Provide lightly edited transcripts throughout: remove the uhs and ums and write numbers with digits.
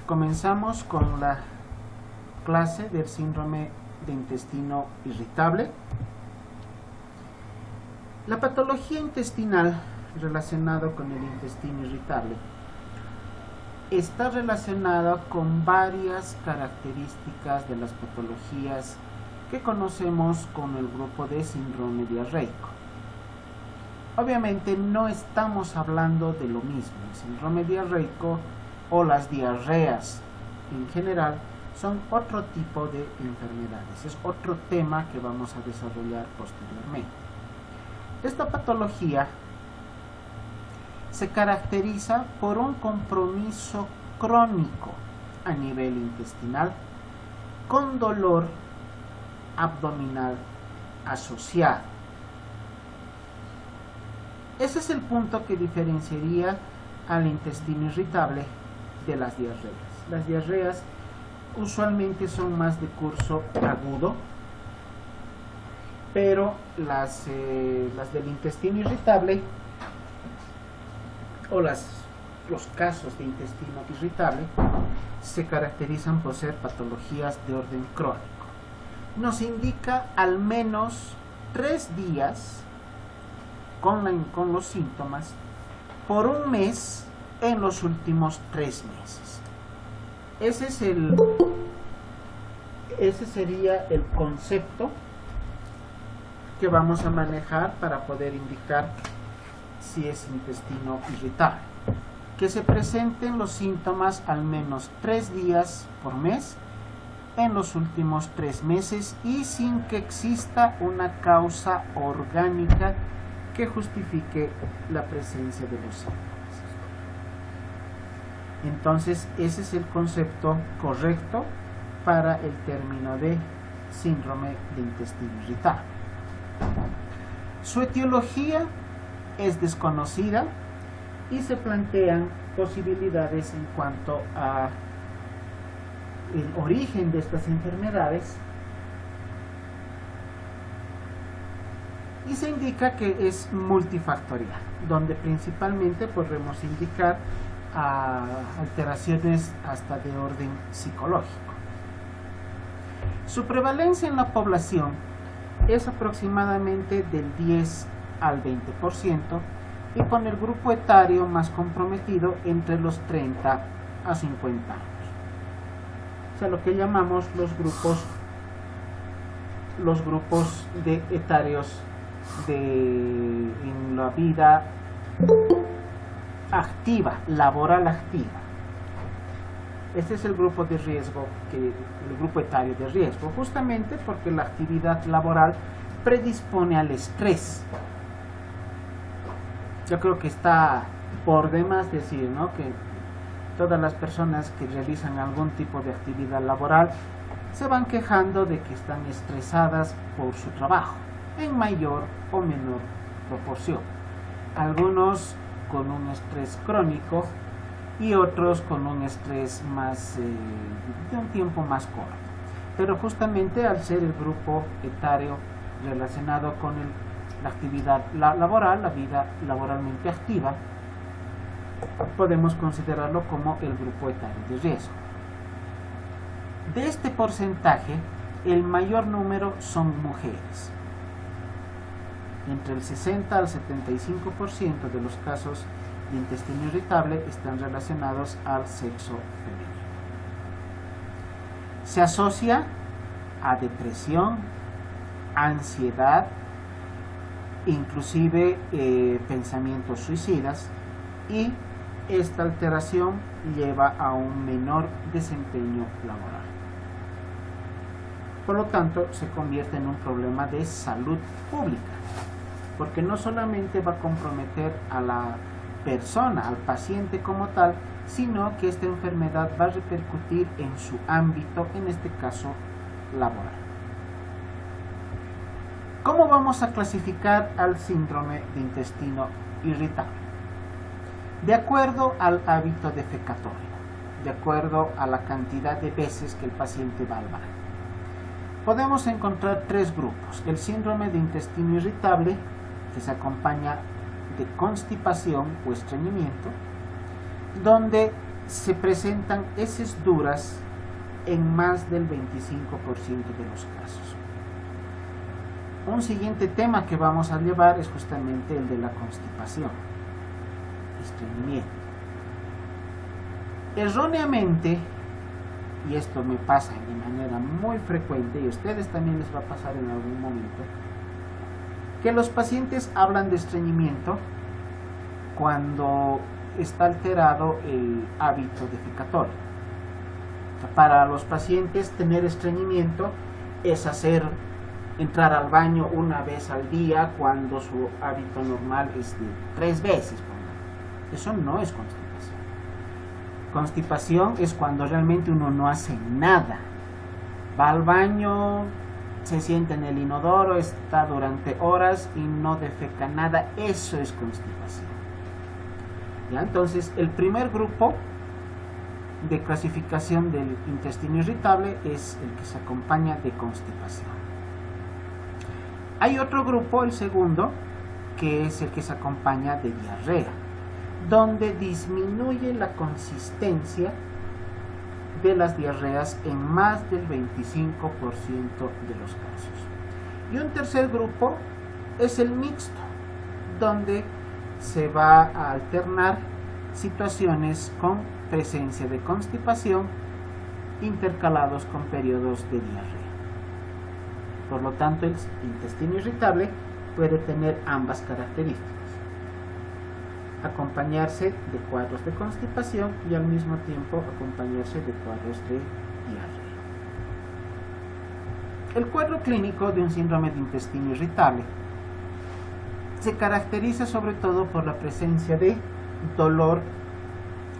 Comenzamos con la clase del síndrome de intestino irritable. La patología intestinal relacionada con el intestino irritable está relacionada con varias características de las patologías que conocemos con el grupo de síndrome diarreico. Obviamente no estamos hablando de lo mismo. El síndrome diarreico o las diarreas en general son otro tipo de enfermedades. Es otro tema que vamos a desarrollar posteriormente. Esta patología se caracteriza por un compromiso crónico a nivel intestinal con dolor abdominal asociado. Ese es el punto que diferenciaría al intestino irritable de las diarreas. Las diarreas usualmente son más de curso agudo, pero las del intestino irritable o los casos de intestino irritable se caracterizan por ser patologías de orden crónico. Nos indica al menos 3 días con los síntomas por un mes en los últimos 3 meses. Ese sería el concepto que vamos a manejar para poder indicar si es intestino irritable. Que se presenten los síntomas al menos 3 días por mes en los últimos 3 meses y sin que exista una causa orgánica que justifique la presencia de los síntomas. Entonces, ese es el concepto correcto para el término de síndrome de intestino irritable. Su etiología es desconocida y se plantean posibilidades en cuanto a el origen de estas enfermedades, y se indica que es multifactorial, donde principalmente podremos indicar alteraciones hasta de orden psicológico. Su prevalencia en la población es aproximadamente del 10 al 20% y con el grupo etario más comprometido entre los 30 a 50 años. O sea, lo que llamamos los grupos de etarios en la vida activa, laboral activa. Este es el grupo de riesgo, el grupo etario de riesgo, justamente porque la actividad laboral predispone al estrés. Yo creo que está por demás decir, ¿no?, que todas las personas que realizan algún tipo de actividad laboral se van quejando de que están estresadas por su trabajo, en mayor o menor proporción. Algunos con un estrés crónico y otros con un estrés más de un tiempo más corto. Pero justamente al ser el grupo etario relacionado con la actividad laboral, la vida laboralmente activa, podemos considerarlo como el grupo etario de riesgo. De este porcentaje, el mayor número son mujeres. Entre el 60 al 75% de los casos de intestino irritable están relacionados al sexo femenino. Se asocia a depresión, ansiedad, inclusive pensamientos suicidas, y esta alteración lleva a un menor desempeño laboral. Por lo tanto, se convierte en un problema de salud pública, porque no solamente va a comprometer a la persona, al paciente como tal, sino que esta enfermedad va a repercutir en su ámbito, en este caso laboral. ¿Cómo vamos a clasificar al síndrome de intestino irritable? De acuerdo al hábito defecatorio, de acuerdo a la cantidad de veces que el paciente va al baño. Podemos encontrar 3 grupos. El síndrome de intestino irritable, que se acompaña de constipación o estreñimiento, donde se presentan heces duras en más del 25% de los casos. Un siguiente tema que vamos a llevar es justamente el de la constipación, estreñimiento. Erróneamente, y esto me pasa de manera muy frecuente, y a ustedes también les va a pasar en algún momento, que los pacientes hablan de estreñimiento cuando está alterado el hábito defecatorio. O sea, para los pacientes tener estreñimiento es entrar al baño una vez al día cuando su hábito normal es de 3 veces. Eso no es constipación. Constipación es cuando realmente uno no hace nada. Va al baño, se sienta en el inodoro, está durante horas y no defeca nada. Eso es constipación. ¿Ya? Entonces, el primer grupo de clasificación del intestino irritable es el que se acompaña de constipación. Hay otro grupo, el segundo, que es el que se acompaña de diarrea, donde disminuye la consistencia de las diarreas en más del 25% de los casos. Y un tercer grupo es el mixto, donde se va a alternar situaciones con presencia de constipación intercalados con periodos de diarrea. Por lo tanto, el intestino irritable puede tener ambas características: acompañarse de cuadros de constipación y al mismo tiempo acompañarse de cuadros de diarrea. El cuadro clínico de un síndrome de intestino irritable se caracteriza sobre todo por la presencia de dolor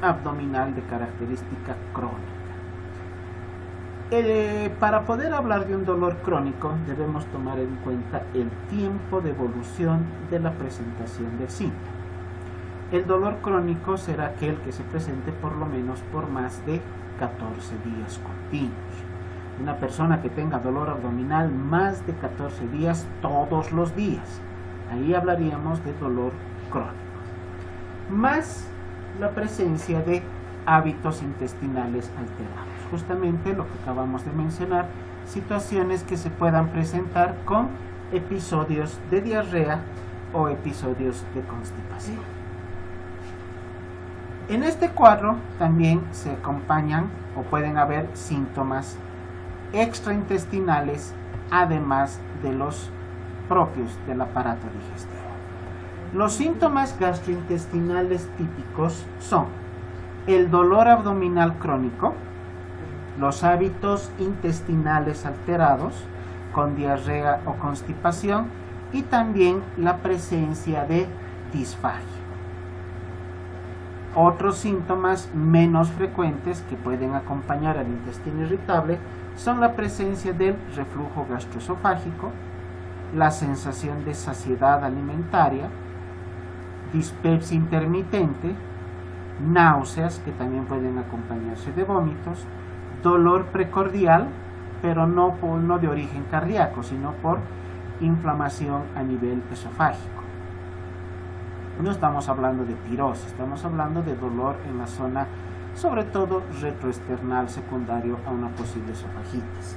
abdominal de característica crónica. Para poder hablar de un dolor crónico debemos tomar en cuenta el tiempo de evolución de la presentación del síntoma. El dolor crónico será aquel que se presente por lo menos por más de 14 días continuos. Una persona que tenga dolor abdominal más de 14 días todos los días, ahí hablaríamos de dolor crónico. Más la presencia de hábitos intestinales alterados. Justamente lo que acabamos de mencionar, situaciones que se puedan presentar con episodios de diarrea o episodios de constipación. En este cuadro también se acompañan o pueden haber síntomas extraintestinales, además de los propios del aparato digestivo. Los síntomas gastrointestinales típicos son el dolor abdominal crónico, los hábitos intestinales alterados con diarrea o constipación y también la presencia de disfagia. Otros síntomas menos frecuentes que pueden acompañar al intestino irritable son la presencia del reflujo gastroesofágico, la sensación de saciedad alimentaria, dispepsia intermitente, náuseas que también pueden acompañarse de vómitos, dolor precordial, pero no de origen cardíaco, sino por inflamación a nivel esofágico. No estamos hablando de pirosis, estamos hablando de dolor en la zona, sobre todo retroesternal secundario a una posible esofagitis.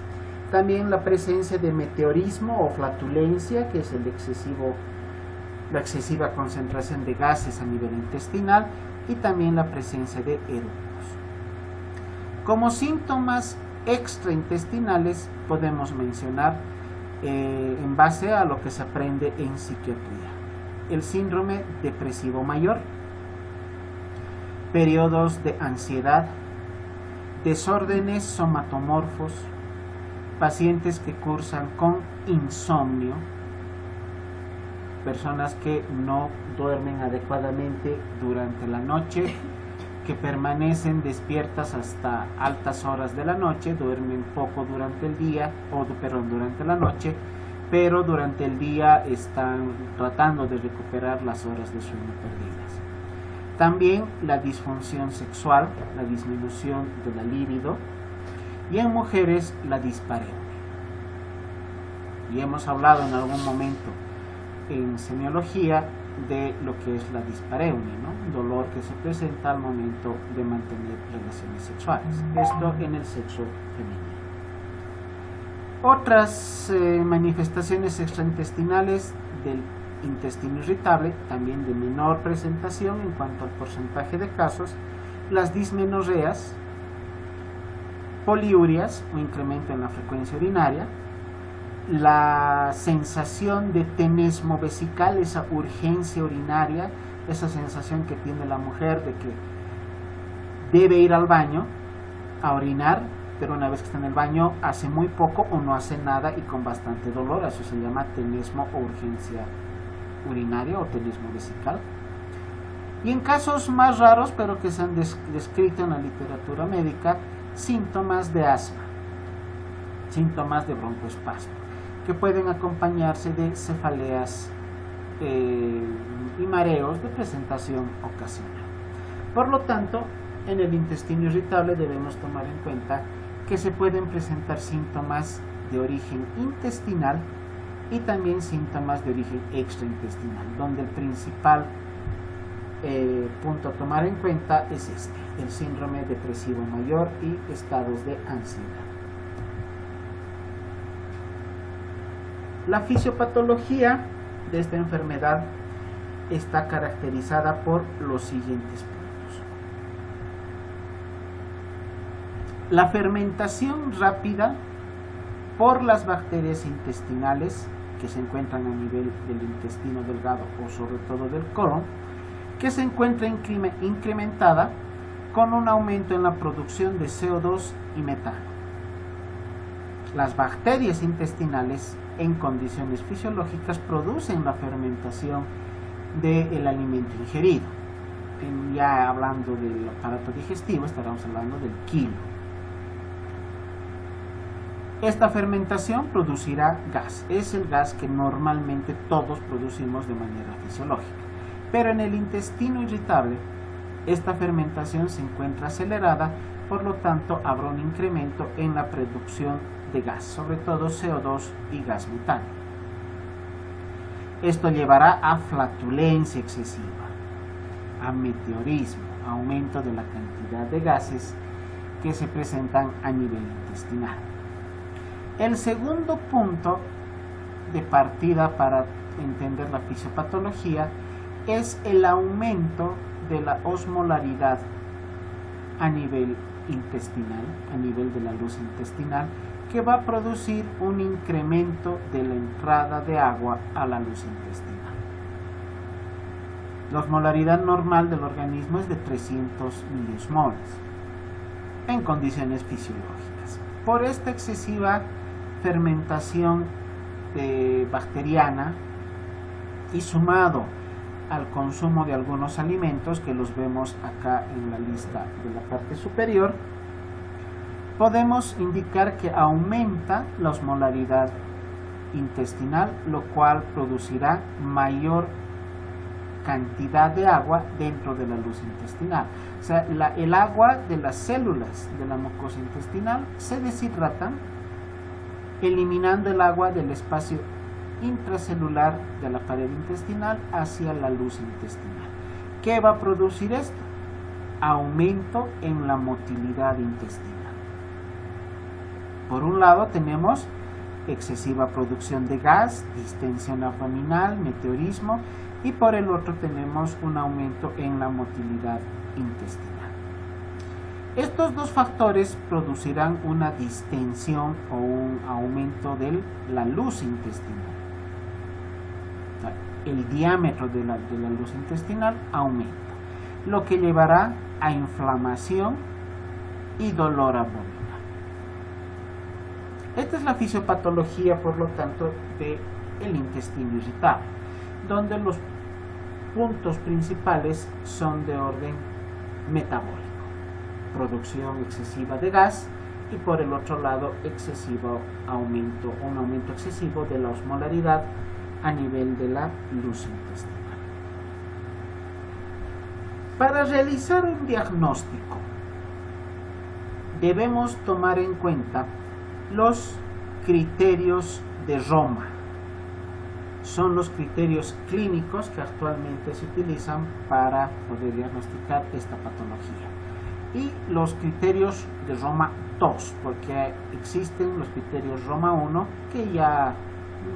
También la presencia de meteorismo o flatulencia, que es la excesiva concentración de gases a nivel intestinal, y también la presencia de eructos. Como síntomas extraintestinales podemos mencionar, en base a lo que se aprende en psiquiatría, el síndrome depresivo mayor, periodos de ansiedad, desórdenes somatomorfos, pacientes que cursan con insomnio, personas que no duermen adecuadamente durante la noche, que permanecen despiertas hasta altas horas de la noche, duermen poco durante el día, durante la noche, pero durante el día están tratando de recuperar las horas de sueño perdidas. También la disfunción sexual, la disminución de la libido, y en mujeres la dispareunia. Y hemos hablado en algún momento en semiología de lo que es la dispareunia, ¿no? Un dolor que se presenta al momento de mantener relaciones sexuales. Esto en el sexo femenino. Otras manifestaciones extraintestinales del intestino irritable, también de menor presentación en cuanto al porcentaje de casos, las dismenorreas, poliurias o incremento en la frecuencia urinaria, la sensación de tenesmo vesical, esa urgencia urinaria, esa sensación que tiene la mujer de que debe ir al baño a orinar, pero una vez que está en el baño hace muy poco o no hace nada y con bastante dolor. Eso se llama tenesmo o urgencia urinaria o tenesmo vesical. Y en casos más raros, pero que se han descrito en la literatura médica, síntomas de asma, síntomas de broncoespasmo, que pueden acompañarse de cefaleas y mareos de presentación ocasional. Por lo tanto, en el intestino irritable debemos tomar en cuenta que se pueden presentar síntomas de origen intestinal y también síntomas de origen extraintestinal, donde el principal punto a tomar en cuenta es el síndrome depresivo mayor y estados de ansiedad. La fisiopatología de esta enfermedad está caracterizada por los siguientes puntos. La fermentación rápida por las bacterias intestinales que se encuentran a nivel del intestino delgado o sobre todo del colon, que se encuentra incrementada con un aumento en la producción de CO2 y metano. Las bacterias intestinales en condiciones fisiológicas producen la fermentación del alimento ingerido. Ya hablando del aparato digestivo, estaremos hablando del quilo. Esta fermentación producirá gas. Es el gas que normalmente todos producimos de manera fisiológica. Pero en el intestino irritable, esta fermentación se encuentra acelerada, por lo tanto habrá un incremento en la producción de gas, sobre todo CO2 y gas metano. Esto llevará a flatulencia excesiva, a meteorismo, aumento de la cantidad de gases que se presentan a nivel intestinal. El segundo punto de partida para entender la fisiopatología es el aumento de la osmolaridad a nivel intestinal, a nivel de la luz intestinal, que va a producir un incremento de la entrada de agua a la luz intestinal. La osmolaridad normal del organismo es de 300 miliosmoles en condiciones fisiológicas. Por esta excesiva fermentación bacteriana y sumado al consumo de algunos alimentos que los vemos acá en la lista de la parte superior, podemos indicar que aumenta la osmolaridad intestinal, lo cual producirá mayor cantidad de agua dentro de la luz intestinal. O sea, el agua de las células de la mucosa intestinal se deshidratan, eliminando el agua del espacio intracelular de la pared intestinal hacia la luz intestinal. ¿Qué va a producir esto? Aumento en la motilidad intestinal. Por un lado tenemos excesiva producción de gas, distensión abdominal, meteorismo, y por el otro tenemos un aumento en la motilidad intestinal. Estos dos factores producirán una distensión o un aumento de la luz intestinal. El diámetro de la luz intestinal aumenta, lo que llevará a inflamación y dolor abdominal. Esta es la fisiopatología, por lo tanto, del intestino irritable, donde los puntos principales son de orden metabólico, producción excesiva de gas, y por el otro lado un aumento excesivo de la osmolaridad a nivel de la luz intestinal. Para realizar un diagnóstico debemos tomar en cuenta los criterios de Roma son los criterios clínicos que actualmente se utilizan para poder diagnosticar esta patología. Y los criterios de Roma 2, porque existen los criterios Roma 1 que ya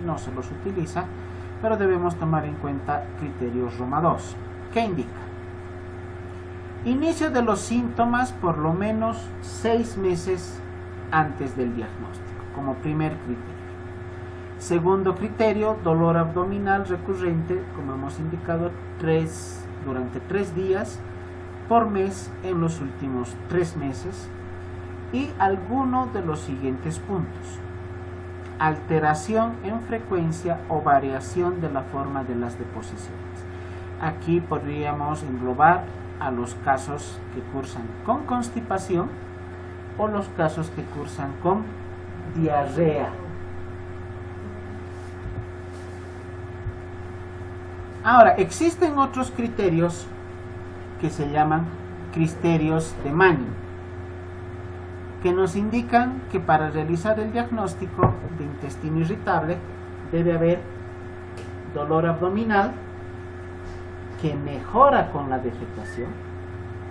no se los utiliza, pero debemos tomar en cuenta criterios Roma 2. ¿Qué indica? Inicio de los síntomas por lo menos 6 meses antes del diagnóstico, como primer criterio. Segundo criterio, dolor abdominal recurrente, como hemos indicado, durante 3 días por mes en los últimos 3 meses. Y alguno de los siguientes puntos: alteración en frecuencia o variación de la forma de las deposiciones. Aquí podríamos englobar a los casos que cursan con constipación o los casos que cursan con diarrea. Ahora, existen otros criterios que se llaman criterios de Manning, que nos indican que para realizar el diagnóstico de intestino irritable debe haber dolor abdominal que mejora con la defecación.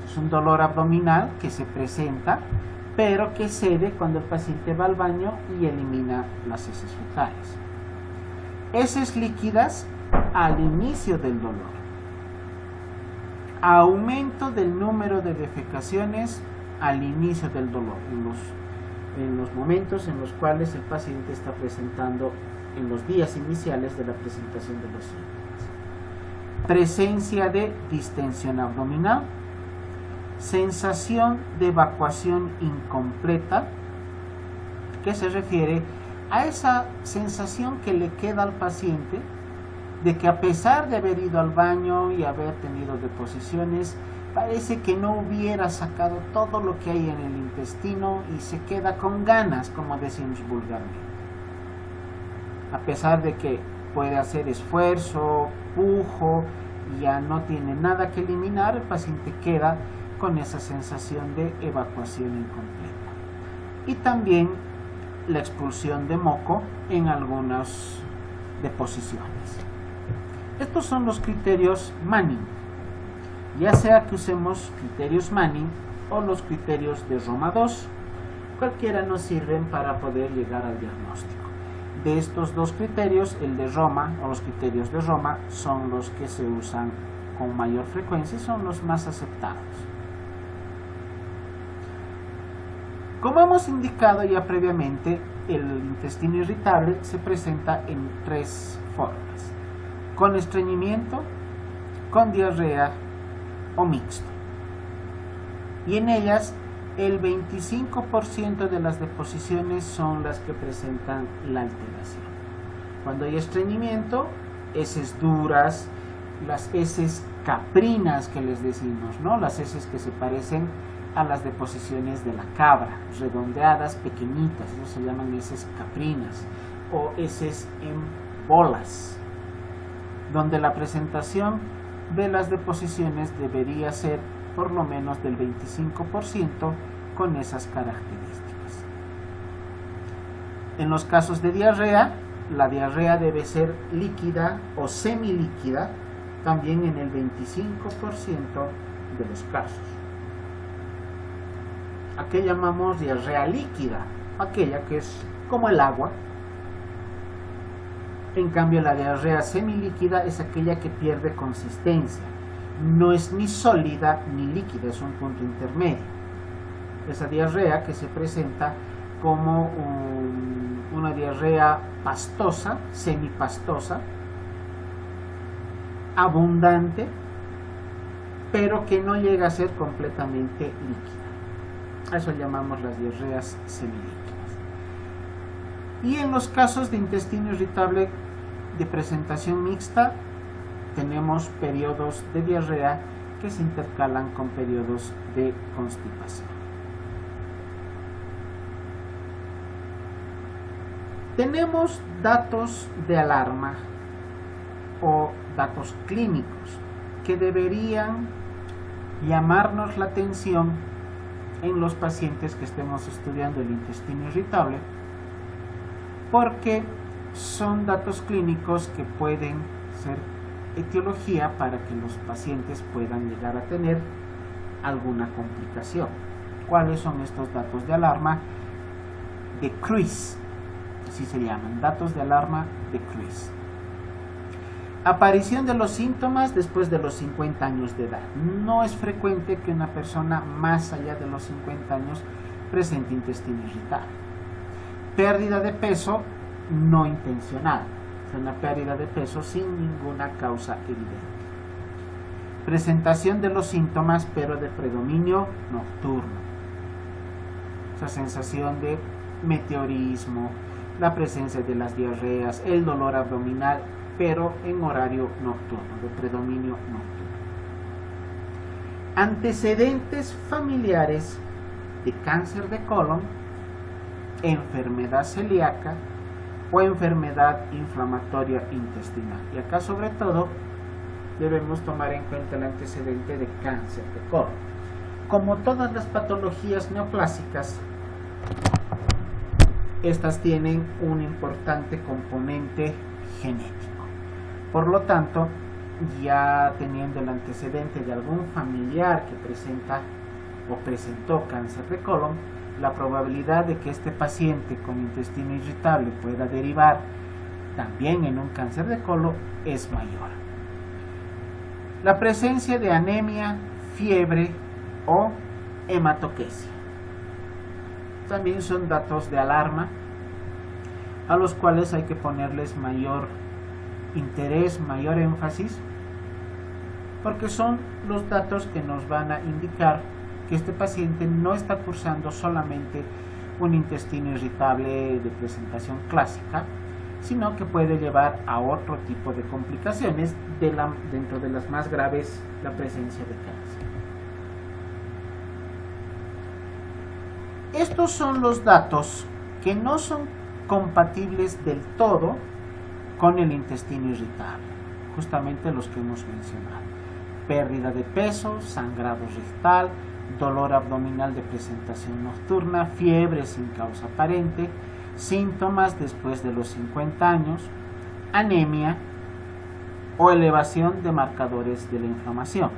Es un dolor abdominal que se presenta, pero que cede cuando el paciente va al baño y elimina las heces fecales. Heces líquidas al inicio del dolor. Aumento del número de defecaciones al inicio del dolor, en los momentos en los cuales el paciente está presentando, en los días iniciales de la presentación de los síntomas. Presencia de distensión abdominal, sensación de evacuación incompleta, que se refiere a esa sensación que le queda al paciente de que a pesar de haber ido al baño y haber tenido deposiciones, parece que no hubiera sacado todo lo que hay en el intestino y se queda con ganas, como decimos vulgarmente. A pesar de que puede hacer esfuerzo, pujo, y ya no tiene nada que eliminar, el paciente queda con esa sensación de evacuación incompleta. Y también la expulsión de moco en algunas deposiciones. Estos son los criterios Manning, ya sea que usemos criterios Manning o los criterios de Roma 2, cualquiera nos sirven para poder llegar al diagnóstico. De estos dos criterios, el de Roma o los criterios de Roma son los que se usan con mayor frecuencia y son los más aceptados. Como hemos indicado ya previamente, el intestino irritable se presenta en 3 formas: con estreñimiento, con diarrea o mixto. Y en ellas el 25% de las deposiciones son las que presentan la alteración. Cuando hay estreñimiento, heces duras, las heces caprinas que les decimos, ¿no? Las heces que se parecen a las deposiciones de la cabra, redondeadas, pequeñitas, eso se llaman heces caprinas, o heces en bolas, donde la presentación de las deposiciones debería ser por lo menos del 25% con esas características. En los casos de diarrea, la diarrea debe ser líquida o semilíquida, también en el 25% de los casos. ¿A qué llamamos diarrea líquida? Aquella que es como el agua. En cambio, la diarrea semilíquida es aquella que pierde consistencia. No es ni sólida ni líquida, es un punto intermedio. Esa diarrea que se presenta como una diarrea pastosa, semipastosa, abundante, pero que no llega a ser completamente líquida. A eso llamamos las diarreas semilíquidas. Y en los casos de intestino irritable de presentación mixta, tenemos periodos de diarrea que se intercalan con periodos de constipación. Tenemos datos de alarma o datos clínicos que deberían llamarnos la atención en los pacientes que estemos estudiando el intestino irritable, porque son datos clínicos que pueden ser etiología para que los pacientes puedan llegar a tener alguna complicación. ¿Cuáles son estos datos de alarma de Kruis? Así se llaman, datos de alarma de Kruis. Aparición de los síntomas después de los 50 años de edad. No es frecuente que una persona más allá de los 50 años presente intestino irritable. Pérdida de peso no intencional, es una pérdida de peso sin ninguna causa evidente. Presentación de los síntomas, pero de predominio nocturno. Esa sensación de meteorismo, la presencia de las diarreas, el dolor abdominal, pero en horario nocturno, de predominio nocturno. Antecedentes familiares de cáncer de colon, enfermedad celíaca o enfermedad inflamatoria intestinal. Y acá sobre todo debemos tomar en cuenta el antecedente de cáncer de colon. Como todas las patologías neoplásicas, estas tienen un importante componente genético. Por lo tanto, ya teniendo el antecedente de algún familiar que presenta o presentó cáncer de colon, la probabilidad de que este paciente con intestino irritable pueda derivar también en un cáncer de colon es mayor. La presencia de anemia, fiebre o hematoquesia también son datos de alarma a los cuales hay que ponerles mayor interés, mayor énfasis, porque son los datos que nos van a indicar que este paciente no está cursando solamente un intestino irritable de presentación clásica, sino que puede llevar a otro tipo de complicaciones, dentro de las más graves, la presencia de cáncer. Estos son los datos que no son compatibles del todo con el intestino irritable, justamente los que hemos mencionado: pérdida de peso, sangrado rectal, dolor abdominal de presentación nocturna, fiebre sin causa aparente, síntomas después de los 50 años, anemia o elevación de marcadores de la inflamación.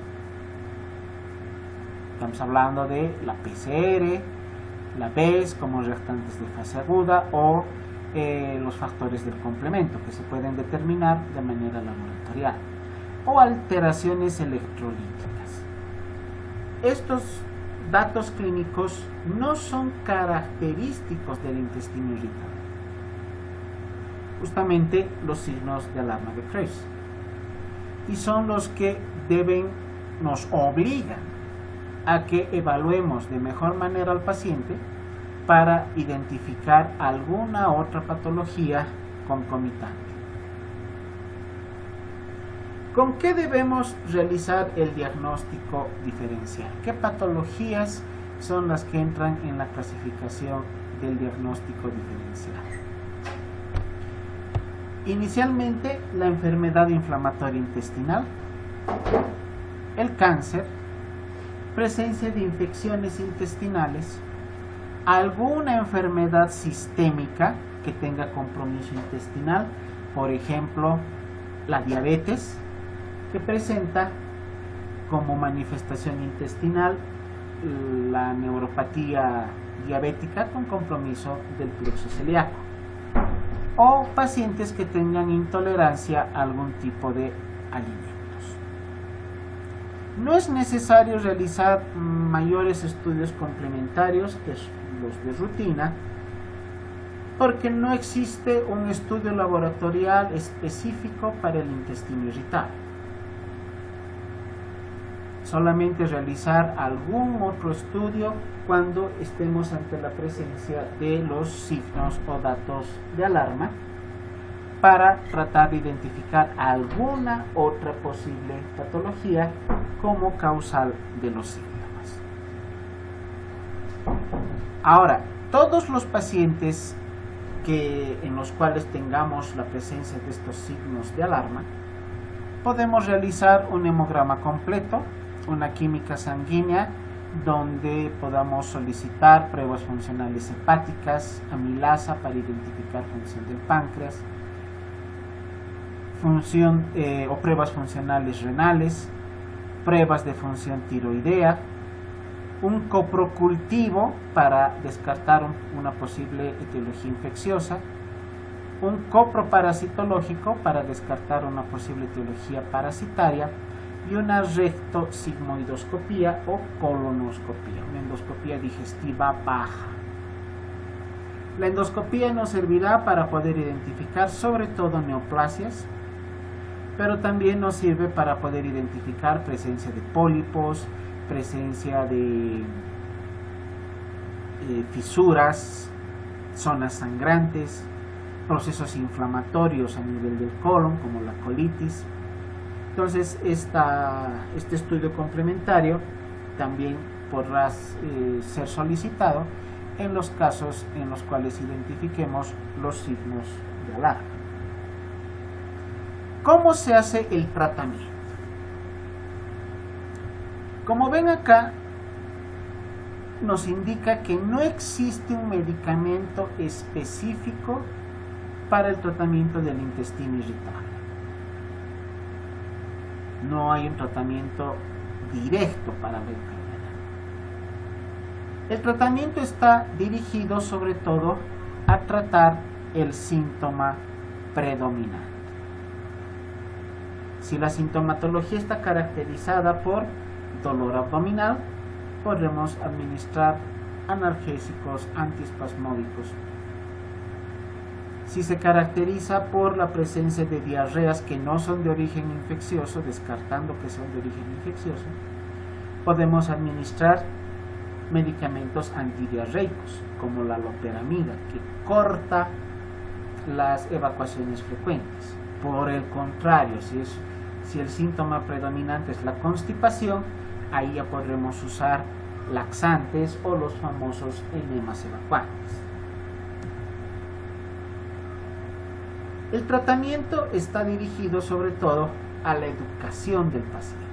Estamos hablando de la PCR, la BES como reactantes de fase aguda o los factores del complemento que se pueden determinar de manera laboratorial, o alteraciones electrolíticas. Estos datos clínicos no son característicos del intestino irritable, justamente los signos de alarma de Kruis, y son los que nos obligan a que evaluemos de mejor manera al paciente para identificar alguna otra patología concomitante. ¿Con qué debemos realizar el diagnóstico diferencial? ¿Qué patologías son las que entran en la clasificación del diagnóstico diferencial? Inicialmente, la enfermedad inflamatoria intestinal, el cáncer, presencia de infecciones intestinales, alguna enfermedad sistémica que tenga compromiso intestinal, por ejemplo, la diabetes, que presenta como manifestación intestinal la neuropatía diabética con compromiso del plexo celíaco, o pacientes que tengan intolerancia a algún tipo de alimentos. No es necesario realizar mayores estudios complementarios que los de rutina, porque no existe un estudio laboratorial específico para el intestino irritable. Solamente realizar algún otro estudio cuando estemos ante la presencia de los signos o datos de alarma, para tratar de identificar alguna otra posible patología como causal de los síntomas. Ahora, todos los pacientes en los cuales tengamos la presencia de estos signos de alarma, podemos realizar un hemograma completo, una química sanguínea, donde podamos solicitar pruebas funcionales hepáticas, amilasa para identificar función del páncreas, función o pruebas funcionales renales, pruebas de función tiroidea, un coprocultivo para descartar una posible etiología infecciosa, un coproparasitológico para descartar una posible etiología parasitaria y una rectosigmoidoscopía o colonoscopía, una endoscopía digestiva baja. La endoscopía nos servirá para poder identificar sobre todo neoplasias, pero también nos sirve para poder identificar presencia de pólipos, presencia de fisuras, zonas sangrantes, procesos inflamatorios a nivel del colon como la colitis. Entonces este estudio complementario también podrá ser solicitado en los casos en los cuales identifiquemos los signos de alarma. ¿Cómo se hace el tratamiento? Como ven acá, nos indica que no existe un medicamento específico para el tratamiento del intestino irritable. No hay un tratamiento directo para la enfermedad. El tratamiento está dirigido sobre todo a tratar el síntoma predominante. Si la sintomatología está caracterizada por dolor abdominal, podremos administrar analgésicos antiespasmódicos. Si se caracteriza por la presencia de diarreas que no son de origen infeccioso, descartando que son de origen infeccioso, podemos administrar medicamentos antidiarreicos, como la loperamida, que corta las evacuaciones frecuentes. Por el contrario, si el síntoma predominante es la constipación, ahí ya podremos usar laxantes o los famosos enemas evacuantes. El tratamiento está dirigido sobre todo a la educación del paciente.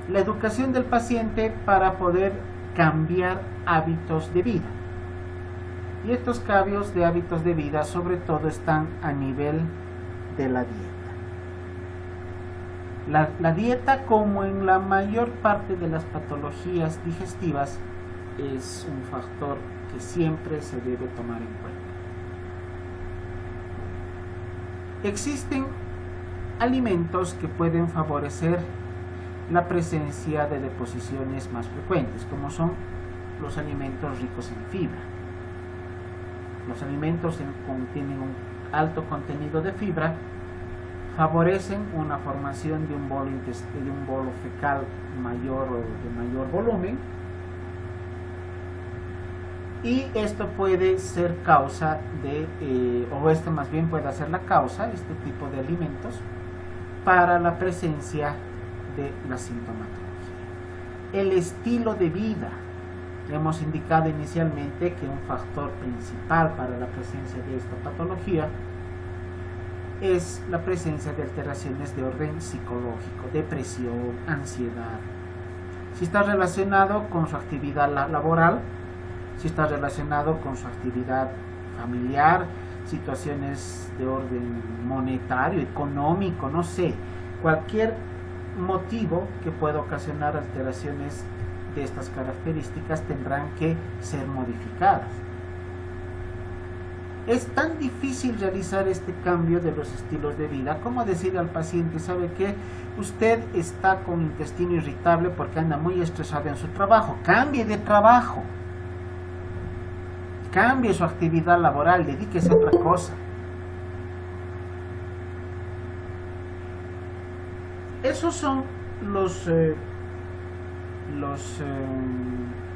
La educación del paciente para poder cambiar hábitos de vida. Y estos cambios de hábitos de vida sobre todo están a nivel de la dieta. La dieta, como en la mayor parte de las patologías digestivas, es un factor que siempre se debe tomar en cuenta. Existen alimentos que pueden favorecer la presencia de deposiciones más frecuentes, como son los alimentos ricos en fibra. Los alimentos que tienen un alto contenido de fibra favorecen una formación de un bolo fecal mayor o de mayor volumen, y esto puede ser causa esto más bien puede ser la causa, este tipo de alimentos, para la presencia de la sintomatología. El estilo de vida. Hemos indicado inicialmente que un factor principal para la presencia de esta patología es la presencia de alteraciones de orden psicológico, depresión, ansiedad. Si está relacionado con su actividad laboral, si está relacionado con su actividad familiar, situaciones de orden monetario, económico, no sé, cualquier motivo que pueda ocasionar alteraciones de estas características tendrán que ser modificadas. Es tan difícil realizar este cambio de los estilos de vida como decir al paciente: ¿sabe qué? Usted está con intestino irritable porque anda muy estresado en su trabajo. Cambie de trabajo. Cambie su actividad laboral, dedíquese a otra cosa. Esos son los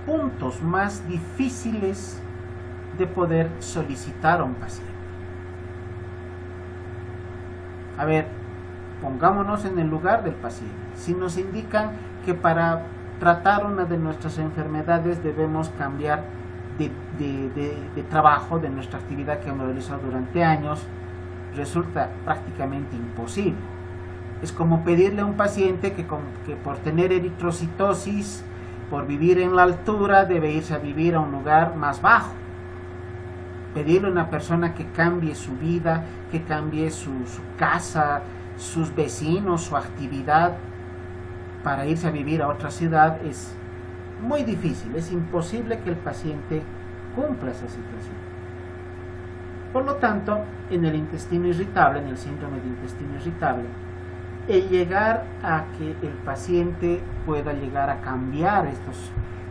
puntos más difíciles de poder solicitar a un paciente. A ver, pongámonos en el lugar del paciente. Si nos indican que para tratar una de nuestras enfermedades debemos cambiar de trabajo, de nuestra actividad que hemos realizado durante años, resulta prácticamente imposible. Es como pedirle a un paciente que por tener eritrocitosis, por vivir en la altura, debe irse a vivir a un lugar más bajo. pedirle a una persona que cambie su vida, que cambie su casa, sus vecinos, su actividad para irse a vivir a otra ciudad es muy difícil, es imposible que el paciente cumpla esa situación. Por lo tanto, en el intestino irritable, en el síndrome de intestino irritable, el llegar a que el paciente pueda llegar a cambiar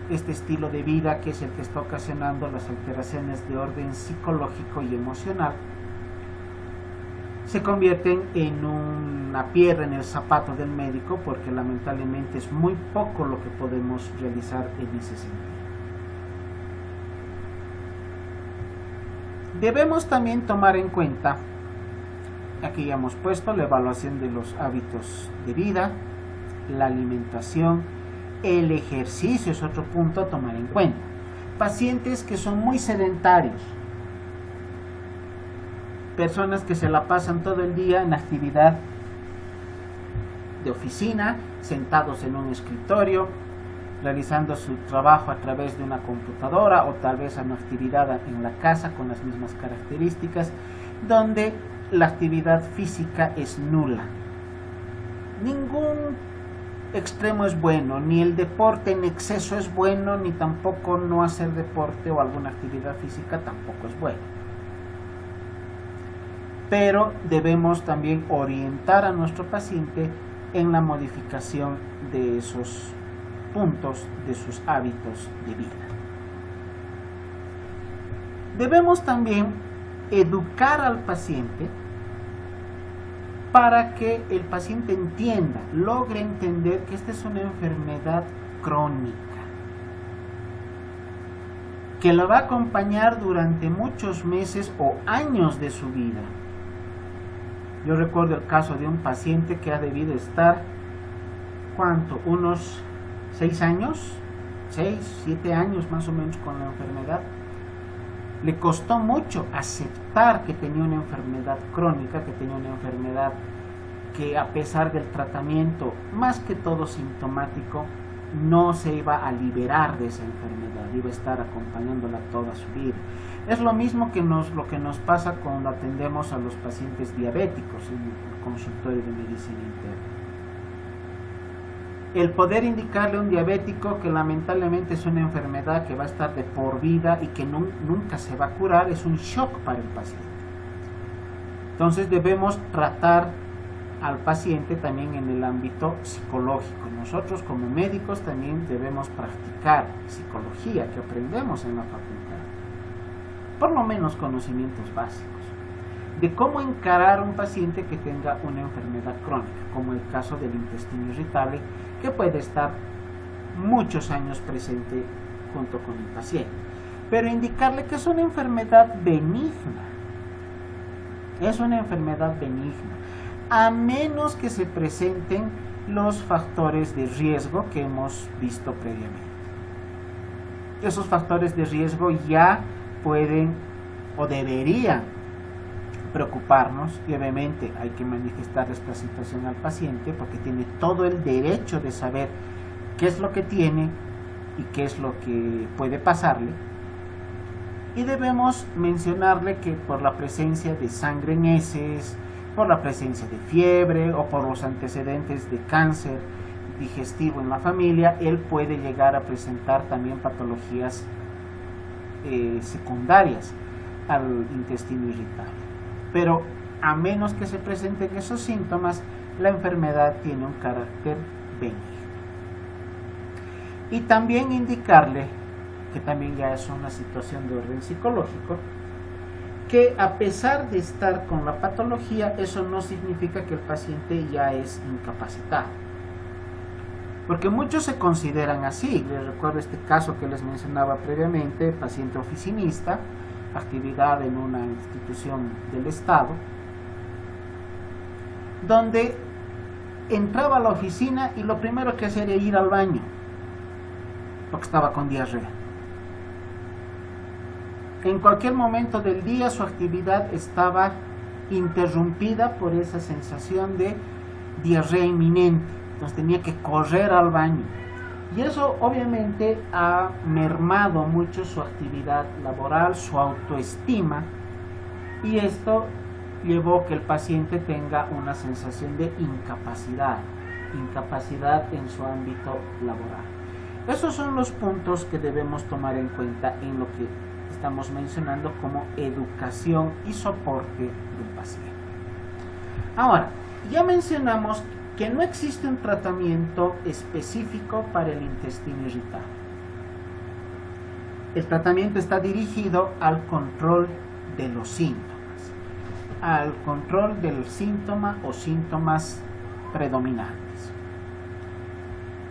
este estilo de vida, que es el que está ocasionando las alteraciones de orden psicológico y emocional, se convierten en una piedra en el zapato del médico, porque lamentablemente es muy poco lo que podemos realizar en ese sentido. Debemos también tomar en cuenta, aquí ya hemos puesto la evaluación de los hábitos de vida, la alimentación, el ejercicio es otro punto a tomar en cuenta. Pacientes que son muy sedentarios, personas que se la pasan todo el día en actividad de oficina, sentados en un escritorio, realizando su trabajo a través de una computadora o tal vez una actividad en la casa con las mismas características, donde la actividad física es nula. Ningún extremo es bueno, ni el deporte en exceso es bueno, ni tampoco no hacer deporte o alguna actividad física tampoco es bueno. Pero debemos también orientar a nuestro paciente en la modificación de esos puntos, de sus hábitos de vida. Debemos también educar al paciente para que el paciente entienda, logre entender que esta es una enfermedad crónica, que la va a acompañar durante muchos meses o años de su vida. Yo recuerdo el caso de un paciente que ha debido estar, ¿cuánto? Unos 6 años, 6, 7 años más o menos con la enfermedad. Le costó mucho aceptar que tenía una enfermedad crónica, que tenía una enfermedad que a pesar del tratamiento, más que todo sintomático, no se iba a liberar de esa enfermedad, iba a estar acompañándola toda su vida. Es lo mismo que lo que nos pasa cuando atendemos a los pacientes diabéticos en el consultorio de medicina interna. El poder indicarle a un diabético que lamentablemente es una enfermedad que va a estar de por vida y que nunca se va a curar es un shock para el paciente. Entonces debemos tratar al paciente también en el ámbito psicológico. Nosotros como médicos también debemos practicar psicología que aprendemos en la facultad. Por lo menos conocimientos básicos de cómo encarar a un paciente que tenga una enfermedad crónica, como el caso del intestino irritable, que puede estar muchos años presente junto con el paciente. Pero indicarle que es una enfermedad benigna. Es una enfermedad benigna, a menos que se presenten los factores de riesgo que hemos visto previamente. Esos factores de riesgo ya pueden o deberían preocuparnos, y obviamente hay que manifestar esta situación al paciente porque tiene todo el derecho de saber qué es lo que tiene y qué es lo que puede pasarle, y debemos mencionarle que por la presencia de sangre en heces, por la presencia de fiebre o por los antecedentes de cáncer digestivo en la familia, él puede llegar a presentar también patologías secundarias al intestino irritable. Pero a menos que se presenten esos síntomas, la enfermedad tiene un carácter benigno. Y también indicarle, que también ya es una situación de orden psicológico, que a pesar de estar con la patología, eso no significa que el paciente ya es incapacitado. Porque muchos se consideran así. Les recuerdo este caso que les mencionaba previamente, paciente oficinista, actividad en una institución del Estado, donde entraba a la oficina y lo primero que hacía era ir al baño, porque estaba con diarrea. En cualquier momento del día su actividad estaba interrumpida por esa sensación de diarrea inminente, entonces tenía que correr al baño. Y eso obviamente ha mermado mucho su actividad laboral, su autoestima, y esto llevó que el paciente tenga una sensación de incapacidad en su ámbito laboral. Esos son los puntos que debemos tomar en cuenta en lo que estamos mencionando como educación y soporte del paciente. Ahora, ya mencionamos que no existe un tratamiento específico para el intestino irritable. El tratamiento está dirigido al control de los síntomas, al control del síntoma o síntomas predominantes.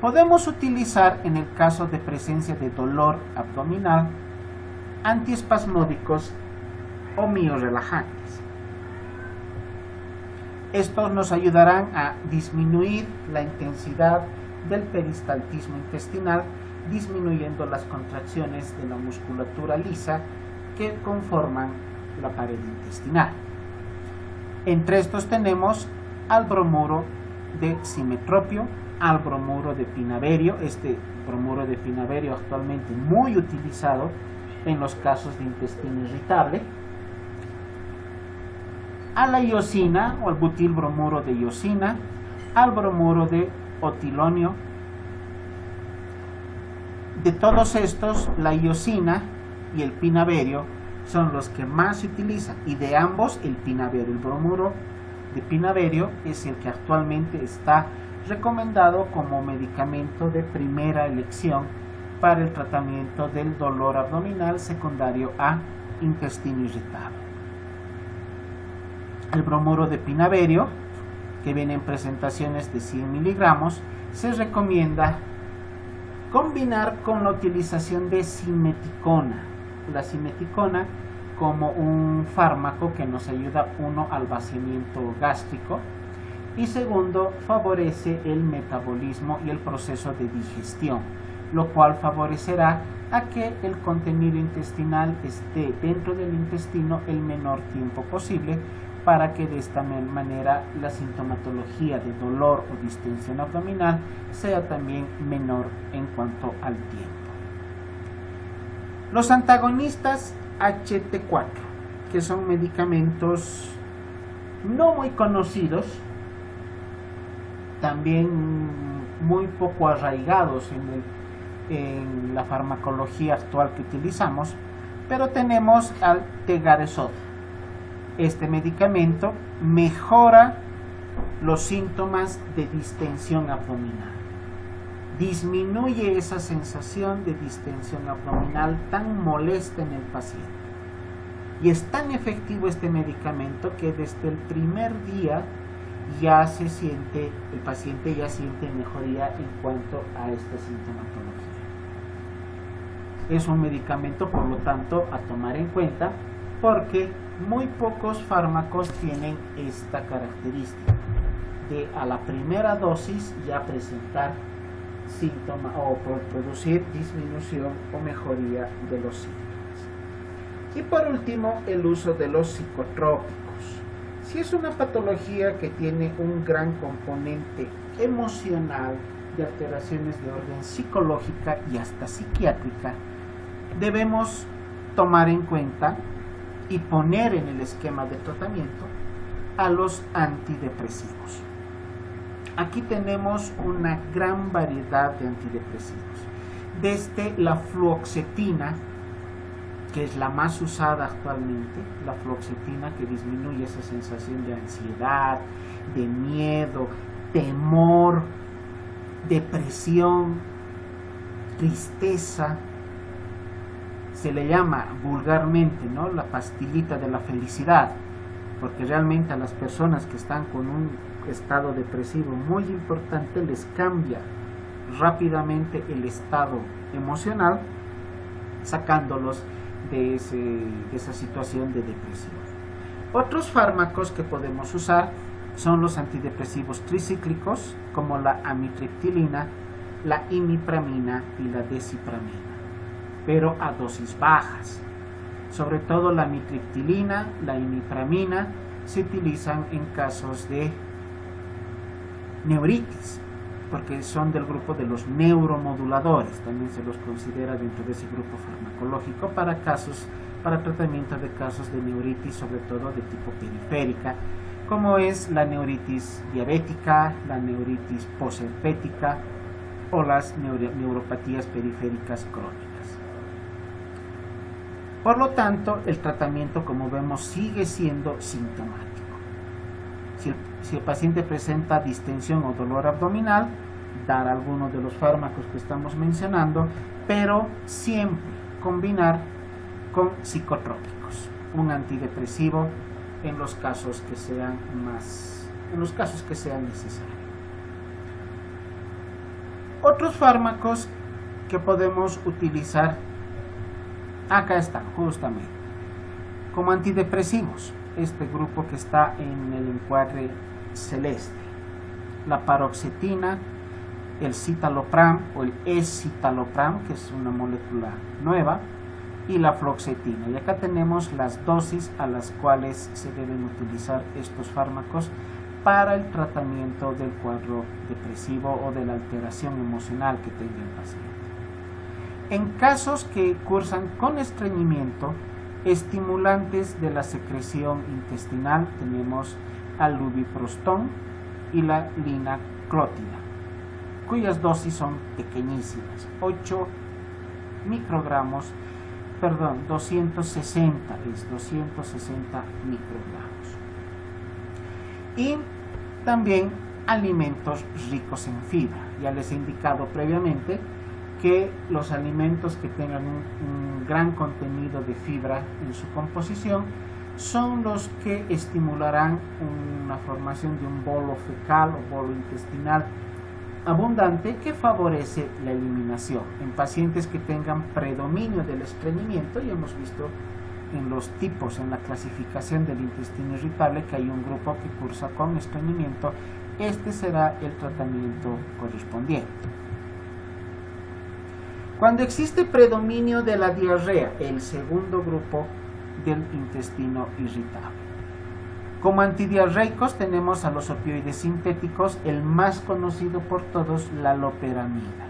Podemos utilizar, en el caso de presencia de dolor abdominal, antiespasmódicos o miorelajantes. Estos nos ayudarán a disminuir la intensidad del peristaltismo intestinal, disminuyendo las contracciones de la musculatura lisa que conforman la pared intestinal. Entre estos tenemos albromuro de simetropio, albromuro de pinaverio, este bromuro de pinaverio actualmente muy utilizado en los casos de intestino irritable, a la iosina o al butilbromuro de iosina, al bromuro de otilonio. De todos estos, la iosina y el pinaverio son los que más se utilizan, y de ambos el pinaverio, el bromuro de pinaverio es el que actualmente está recomendado como medicamento de primera elección para el tratamiento del dolor abdominal secundario a intestino irritable. El bromuro de pinaverio, que viene en presentaciones de 100 miligramos, se recomienda combinar con la utilización de simeticona. La simeticona como un fármaco que nos ayuda, uno, al vaciamiento gástrico, y segundo, favorece el metabolismo y el proceso de digestión, lo cual favorecerá a que el contenido intestinal esté dentro del intestino el menor tiempo posible, para que de esta manera la sintomatología de dolor o distensión abdominal sea también menor en cuanto al tiempo. Los antagonistas HT4, que son medicamentos no muy conocidos, también muy poco arraigados en la farmacología actual que utilizamos, pero tenemos al tegaresod. Este medicamento mejora los síntomas de distensión abdominal, disminuye esa sensación de distensión abdominal tan molesta en el paciente, y es tan efectivo este medicamento que desde el primer día ya el paciente ya siente mejoría en cuanto a esta sintomatología. Es un medicamento, por lo tanto, a tomar en cuenta, porque muy pocos fármacos tienen esta característica de a la primera dosis ya presentar síntomas o producir disminución o mejoría de los síntomas. Y por último, el uso de los psicotrópicos. Si es una patología que tiene un gran componente emocional, de alteraciones de orden psicológica y hasta psiquiátrica, debemos tomar en cuenta y poner en el esquema de tratamiento a los antidepresivos. Aquí tenemos una gran variedad de antidepresivos, desde la fluoxetina, que es la más usada actualmente, la fluoxetina, que disminuye esa sensación de ansiedad, de miedo, temor, depresión, tristeza. Se le llama vulgarmente, ¿no?, la pastillita de la felicidad, porque realmente a las personas que están con un estado depresivo muy importante les cambia rápidamente el estado emocional, sacándolos de esa situación de depresión. Otros fármacos que podemos usar son los antidepresivos tricíclicos, como la amitriptilina, la imipramina y la desipramina, pero a dosis bajas. Sobre todo la amitriptilina, la imipramina se utilizan en casos de neuritis, porque son del grupo de los neuromoduladores, también se los considera dentro de ese grupo farmacológico para tratamiento de casos de neuritis, sobre todo de tipo periférica, como es la neuritis diabética, la neuritis posherpética o las neuropatías periféricas crónicas. Por lo tanto, el tratamiento, como vemos, sigue siendo sintomático. Si el paciente presenta distensión o dolor abdominal, dar algunos de los fármacos que estamos mencionando, pero siempre combinar con psicotrópicos, un antidepresivo en los casos que sean necesarios. Otros fármacos que podemos utilizar, acá están justamente, como antidepresivos, este grupo que está en el encuadre celeste, la paroxetina, el citalopram o el escitalopram, que es una molécula nueva, y la fluoxetina. Y acá tenemos las dosis a las cuales se deben utilizar estos fármacos para el tratamiento del cuadro depresivo o de la alteración emocional que tenga el paciente. En casos que cursan con estreñimiento, estimulantes de la secreción intestinal, tenemos al lubiprostón y la linaclotida, cuyas dosis son pequeñísimas, 260 microgramos. Y también alimentos ricos en fibra. Ya les he indicado previamente que los alimentos que tengan un gran contenido de fibra en su composición son los que estimularán una formación de un bolo fecal o bolo intestinal abundante que favorece la eliminación en pacientes que tengan predominio del estreñimiento. Y hemos visto en los tipos, en la clasificación del intestino irritable, que hay un grupo que cursa con estreñimiento. Este será el tratamiento correspondiente. Cuando existe predominio de la diarrea, el segundo grupo del intestino irritable. Como antidiarreicos tenemos a los opioides sintéticos, el más conocido por todos, la loperamida.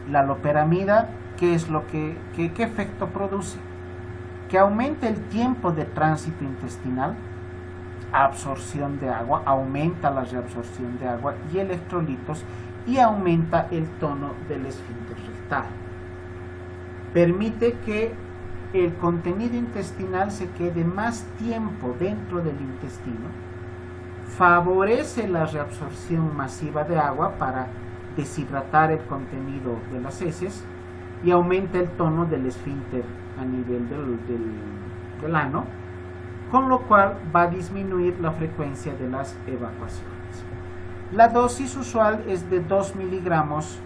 La loperamida, ¿qué efecto produce? Que aumenta el tiempo de tránsito intestinal, absorción de agua, aumenta la reabsorción de agua y electrolitos y aumenta el tono del esfínter rectal. Permite que el contenido intestinal se quede más tiempo dentro del intestino, favorece la reabsorción masiva de agua para deshidratar el contenido de las heces y aumenta el tono del esfínter a nivel del ano, con lo cual va a disminuir la frecuencia de las evacuaciones. La dosis usual es de 2 miligramos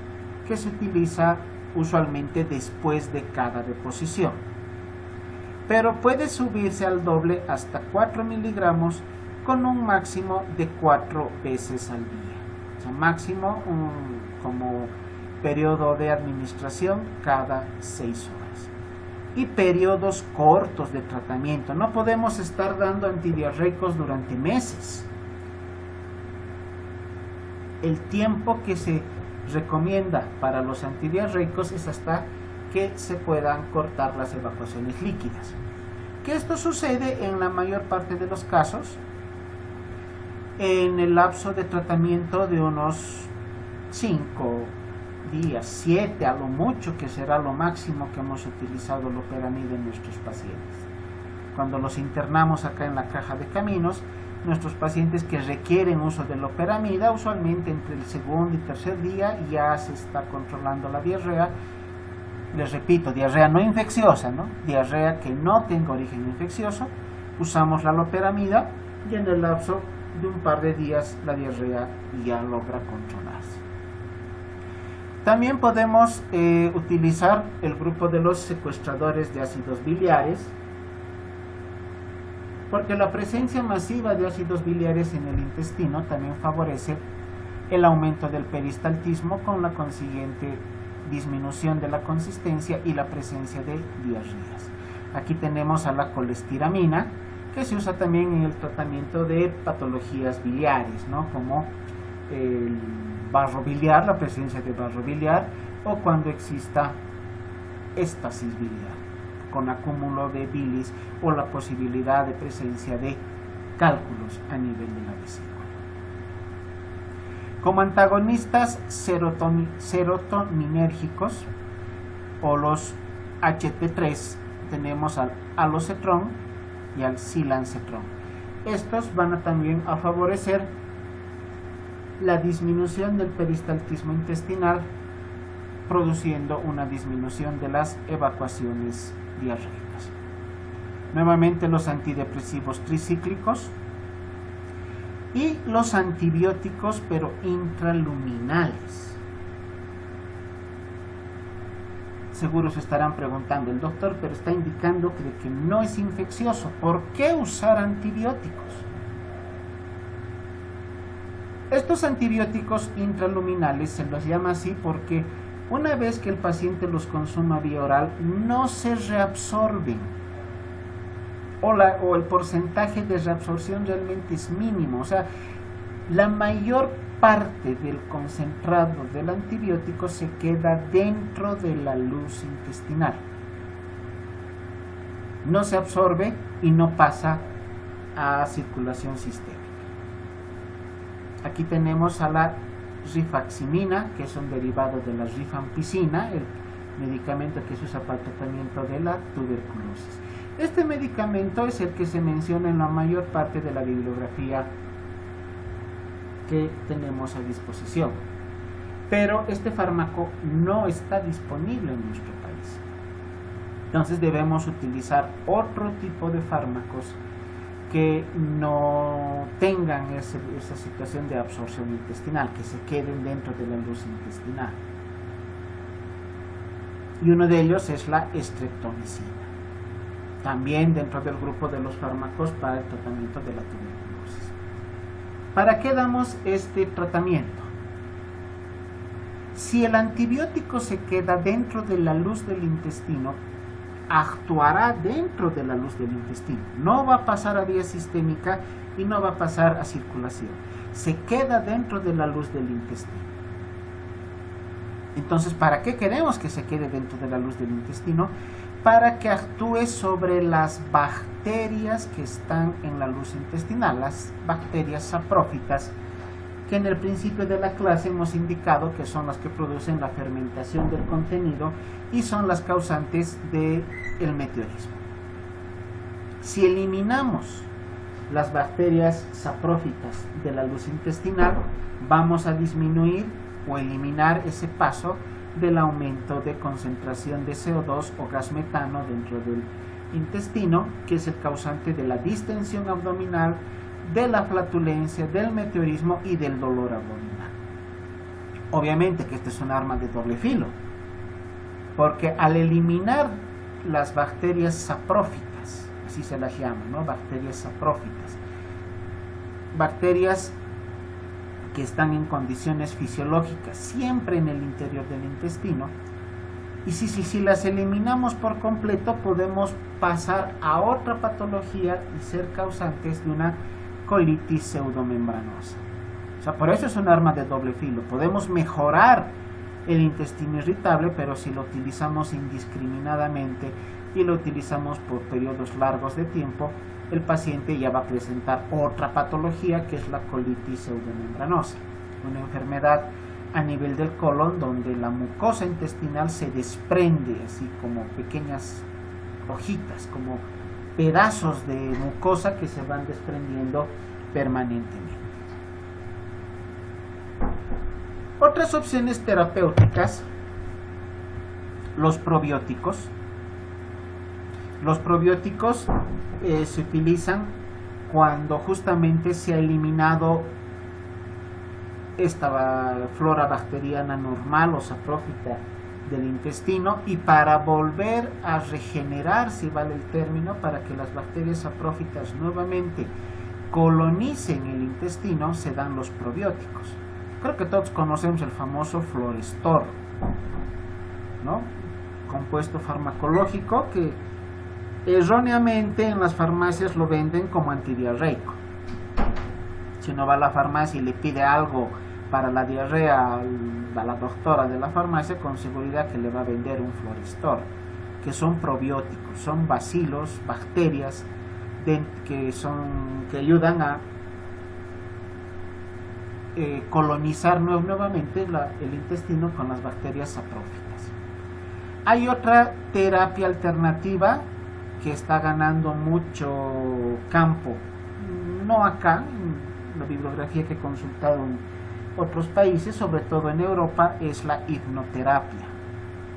que se utiliza usualmente después de cada deposición, pero puede subirse al doble hasta 4 miligramos con un máximo de 4 veces al día. O sea, máximo como periodo de administración cada 6 horas. Y periodos cortos de tratamiento. No podemos estar dando antidiarreicos durante meses. El tiempo que se recomienda para los antidiarreicos es hasta que se puedan cortar las evacuaciones líquidas. Que esto sucede en la mayor parte de los casos en el lapso de tratamiento de unos 5 días, 7 a lo mucho, que será lo máximo que hemos utilizado loperamida en nuestros pacientes. Cuando los internamos acá en la caja de caminos, nuestros pacientes que requieren uso de loperamida, usualmente entre el segundo y tercer día ya se está controlando la diarrea. Les repito, diarrea no infecciosa, ¿no? Diarrea que no tenga origen infeccioso, usamos la loperamida y en el lapso de un par de días la diarrea ya logra controlarse. También podemos utilizar el grupo de los secuestradores de ácidos biliares, porque la presencia masiva de ácidos biliares en el intestino también favorece el aumento del peristaltismo con la consiguiente disminución de la consistencia y la presencia de diarreas. Aquí tenemos a la colestiramina, que se usa también en el tratamiento de patologías biliares, ¿no? Como el barro biliar, la presencia de barro biliar, o cuando exista éstasis biliar, con acúmulo de bilis o la posibilidad de presencia de cálculos a nivel de la vesícula. Como antagonistas serotoninérgicos o los HT3 tenemos al alocetrón y al cilancetrón. Estos van también a favorecer la disminución del peristaltismo intestinal, produciendo una disminución de las evacuaciones diarreicas. Nuevamente los antidepresivos tricíclicos y los antibióticos, pero intraluminales. Seguro se estarán preguntando, el doctor, pero está indicando que no es infeccioso. ¿Por qué usar antibióticos? Estos antibióticos intraluminales se los llama así porque una vez que el paciente los consuma vía oral, no se reabsorben. O el porcentaje de reabsorción realmente es mínimo. O sea, la mayor parte del concentrado del antibiótico se queda dentro de la luz intestinal. No se absorbe y no pasa a circulación sistémica. Aquí tenemos a la rifaximina, que es un derivado de la rifampicina, el medicamento que se usa para el tratamiento de la tuberculosis. Este medicamento es el que se menciona en la mayor parte de la bibliografía que tenemos a disposición, pero este fármaco no está disponible en nuestro país. Entonces debemos utilizar otro tipo de fármacos que no tengan esa situación de absorción intestinal, que se queden dentro de la luz intestinal. Y uno de ellos es la streptomicina, también dentro del grupo de los fármacos para el tratamiento de la tuberculosis. ¿Para qué damos este tratamiento? Si el antibiótico se queda dentro de la luz del intestino, actuará dentro de la luz del intestino. No va a pasar a vía sistémica y no va a pasar a circulación. Se queda dentro de la luz del intestino. Entonces, ¿para qué queremos que se quede dentro de la luz del intestino? Para que actúe sobre las bacterias que están en la luz intestinal, las bacterias saprófitas, que en el principio de la clase hemos indicado que son las que producen la fermentación del contenido y son las causantes del meteorismo. Si eliminamos las bacterias saprófitas de la luz intestinal, vamos a disminuir o eliminar ese paso del aumento de concentración de CO2 o gas metano dentro del intestino, que es el causante de la distensión abdominal, de la flatulencia, del meteorismo y del dolor abdominal. Obviamente que este es un arma de doble filo, porque al eliminar las bacterias saprófitas, así se las llama, ¿no? Bacterias saprófitas, bacterias que están en condiciones fisiológicas siempre en el interior del intestino, y si las eliminamos por completo, podemos pasar a otra patología y ser causantes de una colitis pseudomembranosa. O sea, por eso es un arma de doble filo. Podemos mejorar el intestino irritable, pero si lo utilizamos indiscriminadamente y lo utilizamos por periodos largos de tiempo, el paciente ya va a presentar otra patología, que es la colitis pseudomembranosa, una enfermedad a nivel del colon donde la mucosa intestinal se desprende así como pequeñas hojitas, como pedazos de mucosa que se van desprendiendo permanentemente. Otras opciones terapéuticas, los probióticos. Los probióticos se utilizan cuando justamente se ha eliminado esta flora bacteriana normal o saprófita del intestino, y para volver a regenerar, si vale el término, para que las bacterias saprófitas nuevamente colonicen el intestino, se dan los probióticos. Creo que todos conocemos el famoso Florestor, ¿no? Compuesto farmacológico que erróneamente en las farmacias lo venden como antidiarreico. Si uno va a la farmacia y le pide algo para la diarrea a la doctora de la farmacia con seguridad que le va a vender un Florestor, que son probióticos, son bacilos, bacterias que ayudan a colonizar nuevamente el intestino con las bacterias saprófitas. Hay otra terapia alternativa que está ganando mucho campo, no acá, en la bibliografía que he consultado en otros países, sobre todo en Europa, es la hipnoterapia.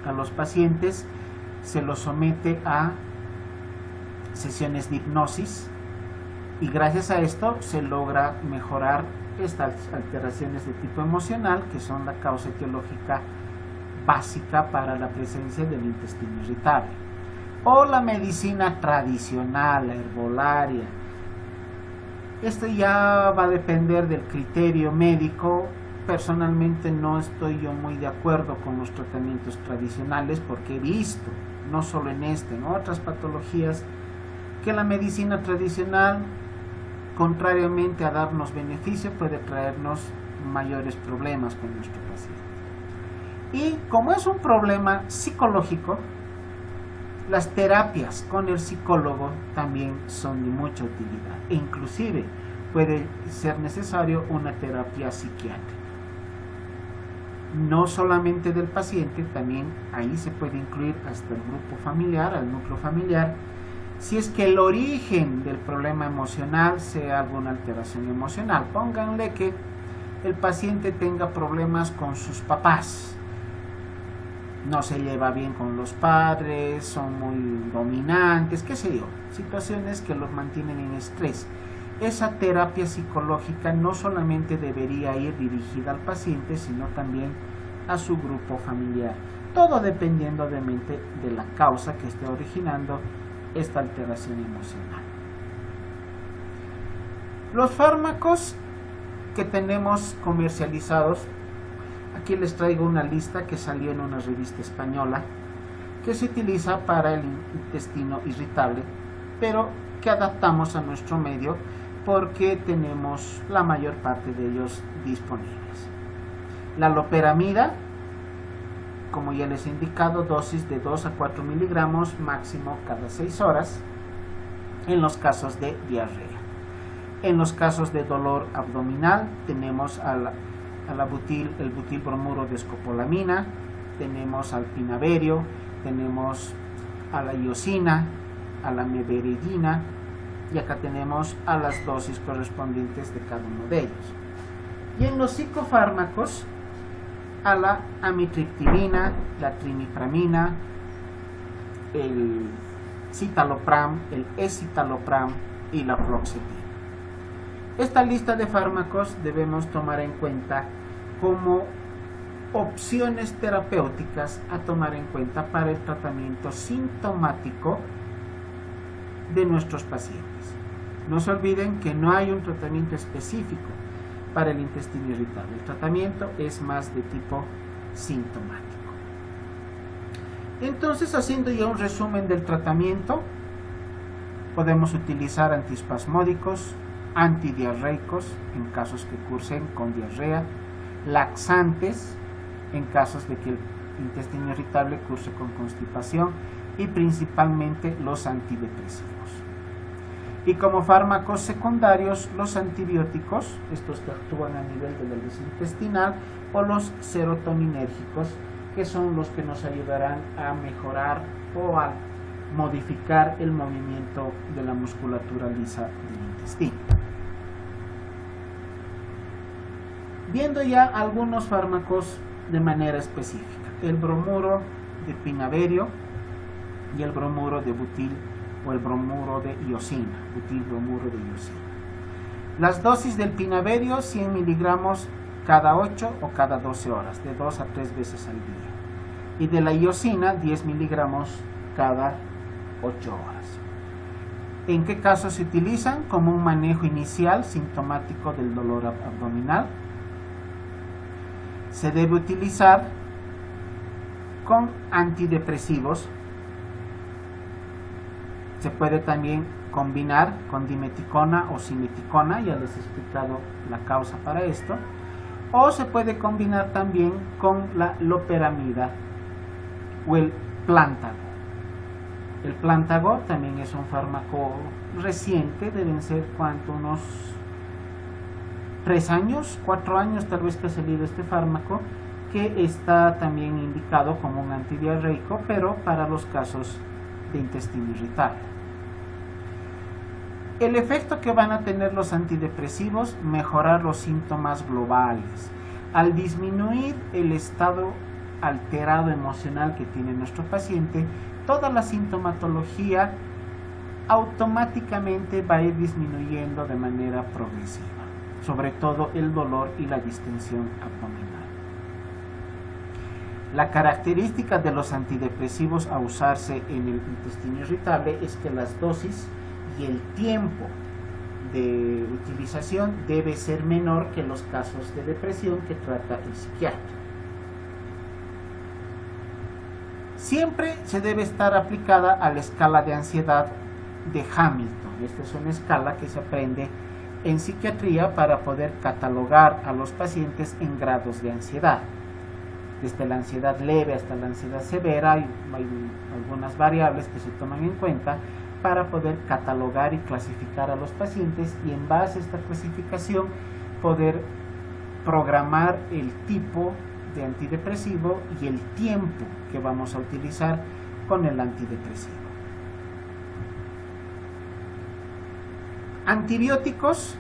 A los pacientes se los somete a sesiones de hipnosis y gracias a esto se logra mejorar estas alteraciones de tipo emocional, que son la causa etiológica básica para la presencia del intestino irritable. O la medicina tradicional, la herbolaria. Esto ya va a depender del criterio médico. Personalmente no estoy yo muy de acuerdo con los tratamientos tradicionales porque he visto, no solo en en otras patologías, que la medicina tradicional, contrariamente a darnos beneficio, puede traernos mayores problemas con nuestro paciente. Y como es un problema psicológico, las terapias con el psicólogo también son de mucha utilidad e inclusive puede ser necesario una terapia psiquiátrica. No solamente del paciente, también ahí se puede incluir hasta el grupo familiar, al núcleo familiar, si es que el origen del problema emocional sea alguna alteración emocional. Pónganle que el paciente tenga problemas con sus papás, no se lleva bien con los padres, son muy dominantes, qué sé yo, situaciones que los mantienen en estrés. Esa terapia psicológica no solamente debería ir dirigida al paciente, sino también a su grupo familiar. Todo dependiendo obviamente de la causa que esté originando esta alteración emocional. Los fármacos que tenemos comercializados, aquí les traigo una lista que salió en una revista española que se utiliza para el intestino irritable, pero que adaptamos a nuestro medio porque tenemos la mayor parte de ellos disponibles. La loperamida, como ya les he indicado, dosis de 2 a 4 miligramos máximo cada 6 horas en los casos de diarrea. En los casos de dolor abdominal tenemos el butilbromuro de escopolamina, tenemos al pinaverio, tenemos a la iosina, a la meveridina, y acá tenemos a las dosis correspondientes de cada uno de ellos. Y en los psicofármacos, a la amitriptilina, la trimipramina, el citalopram, el escitalopram y la fluoxetina. Esta lista de fármacos debemos tomar en cuenta como opciones terapéuticas a tomar en cuenta para el tratamiento sintomático de nuestros pacientes. No se olviden que no hay un tratamiento específico para el intestino irritable. El tratamiento es más de tipo sintomático. Entonces, haciendo ya un resumen del tratamiento, podemos utilizar antiespasmódicos, antidiarreicos en casos que cursen con diarrea, laxantes en casos de que el intestino irritable curse con constipación y principalmente los antidepresivos. Y como fármacos secundarios, los antibióticos, estos que actúan a nivel de la vías intestinal, o los serotoninérgicos, que son los que nos ayudarán a mejorar o a modificar el movimiento de la musculatura lisa del intestino. Viendo ya algunos fármacos de manera específica, el bromuro de pinaverio y el bromuro de butil o el bromuro de iosina, butilbromuro de iosina. Las dosis del pinaverio 100 miligramos cada 8 o cada 12 horas, de 2 a 3 veces al día. Y de la iosina 10 miligramos cada 8 horas. ¿En qué casos se utilizan? Como un manejo inicial sintomático del dolor abdominal. Se debe utilizar con antidepresivos. Se puede también combinar con dimeticona o simeticona, ya les he explicado la causa para esto. o se puede combinar también con la loperamida o el plántago. El plántago también es un fármaco reciente, deben ser unos 3 años, 4 años tal vez que ha salido este fármaco, que está también indicado como un antidiarreico, pero para los casos de intestino irritable. El efecto que van a tener los antidepresivos, mejorar los síntomas globales. Al disminuir el estado alterado emocional que tiene nuestro paciente, toda la sintomatología automáticamente va a ir disminuyendo de manera progresiva, sobre todo el dolor y la distensión abdominal. La característica de los antidepresivos a usarse en el intestino irritable es que las dosis y el tiempo de utilización debe ser menor que los casos de depresión que trata el psiquiatra. Siempre se debe estar aplicada a la escala de ansiedad de Hamilton. Esta es una escala que se aprende en psiquiatría para poder catalogar a los pacientes en grados de ansiedad. Desde la ansiedad leve hasta la ansiedad severa hay algunas variables que se toman en cuenta para poder catalogar y clasificar a los pacientes, y en base a esta clasificación poder programar el tipo de antidepresivo y el tiempo que vamos a utilizar con el antidepresivo. Antibióticos,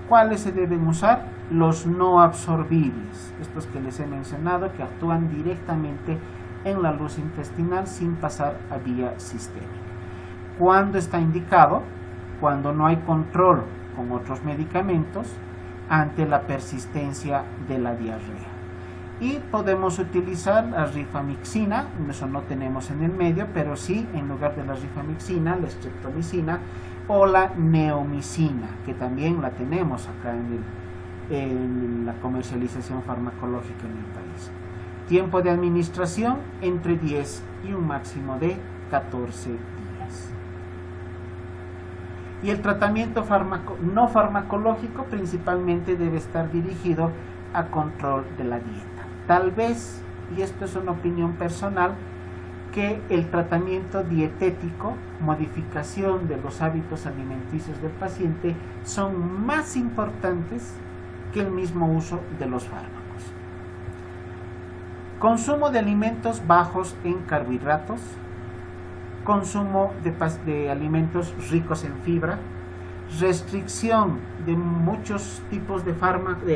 ¿cuáles se deben usar? Los no absorbibles, estos que les he mencionado, que actúan directamente en la luz intestinal sin pasar a vía sistémica. ¿Cuándo está indicado? Cuando no hay control con otros medicamentos ante la persistencia de la diarrea. Y podemos utilizar la rifamicina, eso no tenemos en el medio, pero sí en lugar de la rifamicina, la streptomicina o la neomicina, que también la tenemos acá en la comercialización farmacológica en el país. Tiempo de administración entre 10 y un máximo de 14 días. Y el tratamiento no farmacológico principalmente debe estar dirigido a control de la dieta. Tal vez, y esto es una opinión personal, que el tratamiento dietético, modificación de los hábitos alimenticios del paciente, son más importantes que el mismo uso de los fármacos. Consumo de alimentos bajos en carbohidratos, consumo de alimentos ricos en fibra, restricción de muchos tipos de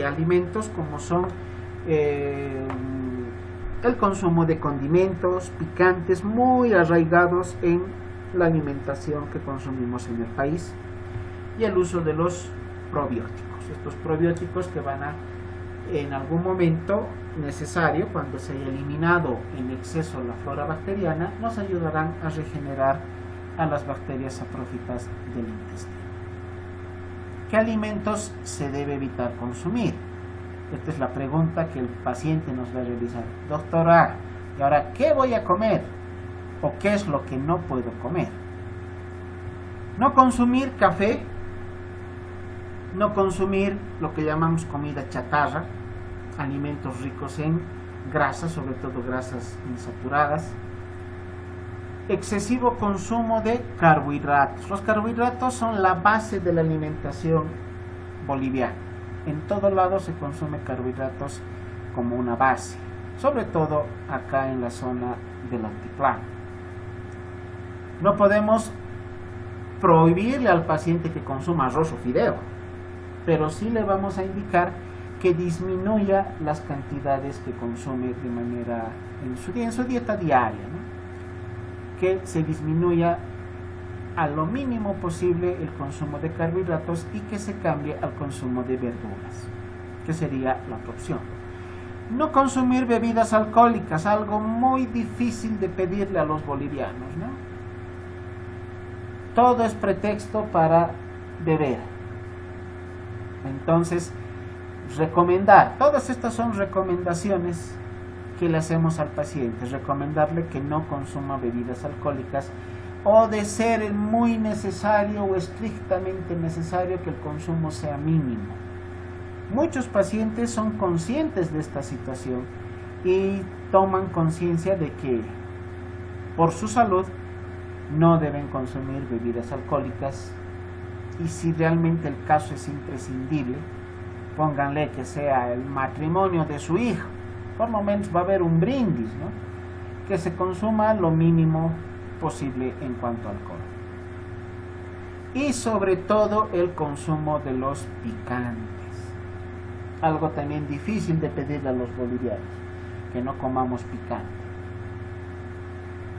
alimentos como son el consumo de condimentos, picantes, muy arraigados en la alimentación que consumimos en el país, y el uso de los probióticos. Estos probióticos que van a, en algún momento necesario, cuando se haya eliminado en exceso la flora bacteriana, nos ayudarán a regenerar a las bacterias saprófitas del intestino. ¿Qué alimentos se debe evitar consumir? Esta es la pregunta que el paciente nos va a realizar. Doctora, ¿y ahora qué voy a comer? ¿O qué es lo que no puedo comer? No consumir café, no consumir lo que llamamos comida chatarra, alimentos ricos en grasas, sobre todo grasas insaturadas. Excesivo consumo de carbohidratos. Los carbohidratos son la base de la alimentación boliviana. En todo lado se consume carbohidratos como una base, sobre todo acá en la zona del altiplano. No podemos prohibirle al paciente que consuma arroz o fideo, pero sí le vamos a indicar que disminuya las cantidades que consume de manera en su dieta diaria, ¿no? Que se disminuya a lo mínimo posible el consumo de carbohidratos y que se cambie al consumo de verduras, que sería la otra opción. No consumir bebidas alcohólicas, algo muy difícil de pedirle a los bolivianos, ¿no? Todo es pretexto para beber. Entonces, recomendar, todas estas son recomendaciones que le hacemos al paciente, recomendarle que no consuma bebidas alcohólicas, o de ser muy necesario o estrictamente necesario que el consumo sea mínimo. Muchos pacientes son conscientes de esta situación y toman conciencia de que por su salud no deben consumir bebidas alcohólicas, y si realmente el caso es imprescindible, pónganle que sea el matrimonio de su hijo, por lo menos va a haber un brindis, ¿no? Que se consuma lo mínimo posible en cuanto a alcohol. Y sobre todo el consumo de los picantes, algo también difícil de pedirle a los bolivianos, que no comamos picante,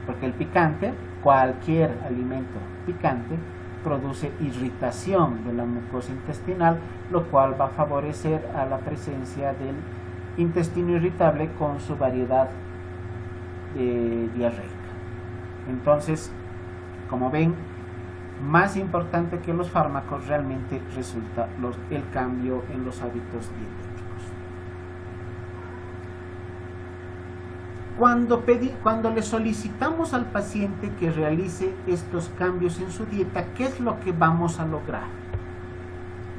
porque el picante, cualquier alimento picante, produce irritación de la mucosa intestinal, lo cual va a favorecer a la presencia del intestino irritable con su variedad diarreica. Entonces, como ven, más importante que los fármacos realmente resulta el cambio en los hábitos dietéticos. Cuando le solicitamos al paciente que realice estos cambios en su dieta, ¿qué es lo que vamos a lograr?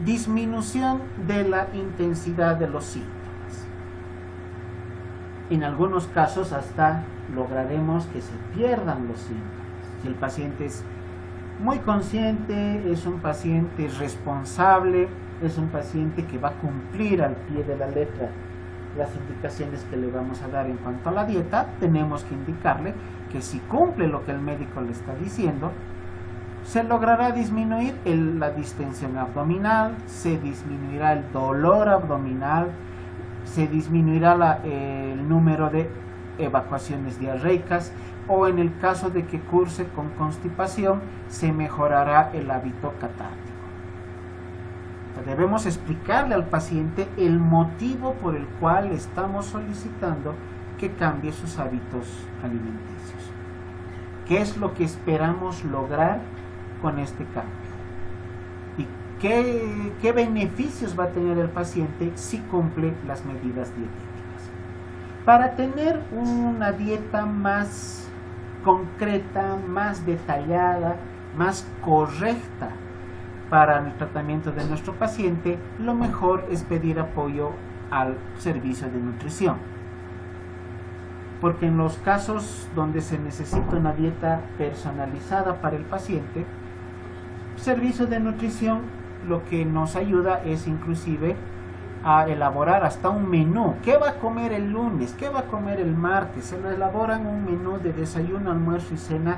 Disminución de la intensidad de los síntomas. En algunos casos hasta lograremos que se pierdan los síntomas. Si el paciente es muy consciente, es un paciente responsable, es un paciente que va a cumplir al pie de la letra las indicaciones que le vamos a dar en cuanto a la dieta, tenemos que indicarle que si cumple lo que el médico le está diciendo, se logrará disminuir la distensión abdominal, se disminuirá el dolor abdominal, se disminuirá el número de evacuaciones diarreicas, o en el caso de que curse con constipación, se mejorará el hábito catártico. Debemos explicarle al paciente el motivo por el cual estamos solicitando que cambie sus hábitos alimenticios. ¿Qué es lo que esperamos lograr con este cambio? ¿Y qué beneficios va a tener el paciente si cumple las medidas dietéticas? Para tener una dieta más concreta, más detallada, más correcta para el tratamiento de nuestro paciente, lo mejor es pedir apoyo al servicio de nutrición. Porque en los casos donde se necesita una dieta personalizada para el paciente, el servicio de nutrición lo que nos ayuda es inclusive a elaborar hasta un menú. ¿Qué va a comer el lunes? ¿Qué va a comer el martes? Se lo elaboran un menú de desayuno, almuerzo y cena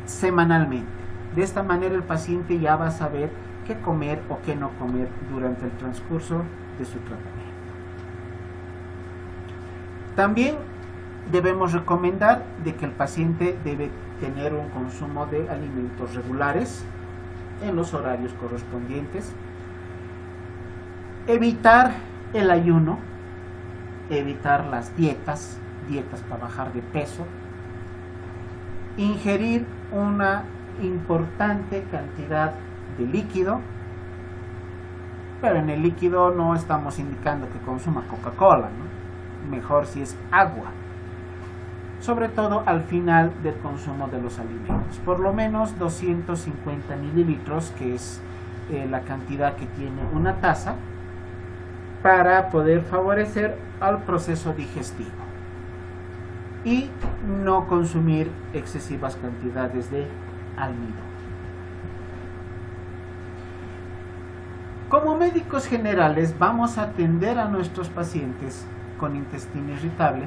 semanalmente. De esta manera el paciente ya va a saber qué comer o qué no comer durante el transcurso de su tratamiento. También debemos recomendar de que el paciente debe tener un consumo de alimentos regulares en los horarios correspondientes, evitar el ayuno, evitar las dietas para bajar de peso, ingerir una importante cantidad de líquido, pero en el líquido no estamos indicando que consuma Coca-Cola, ¿no? Mejor si es agua, sobre todo al final del consumo de los alimentos, por lo menos 250 mililitros, que es la cantidad que tiene una taza, para poder favorecer al proceso digestivo y no consumir excesivas cantidades de almidón. Como médicos generales vamos a atender a nuestros pacientes con intestino irritable,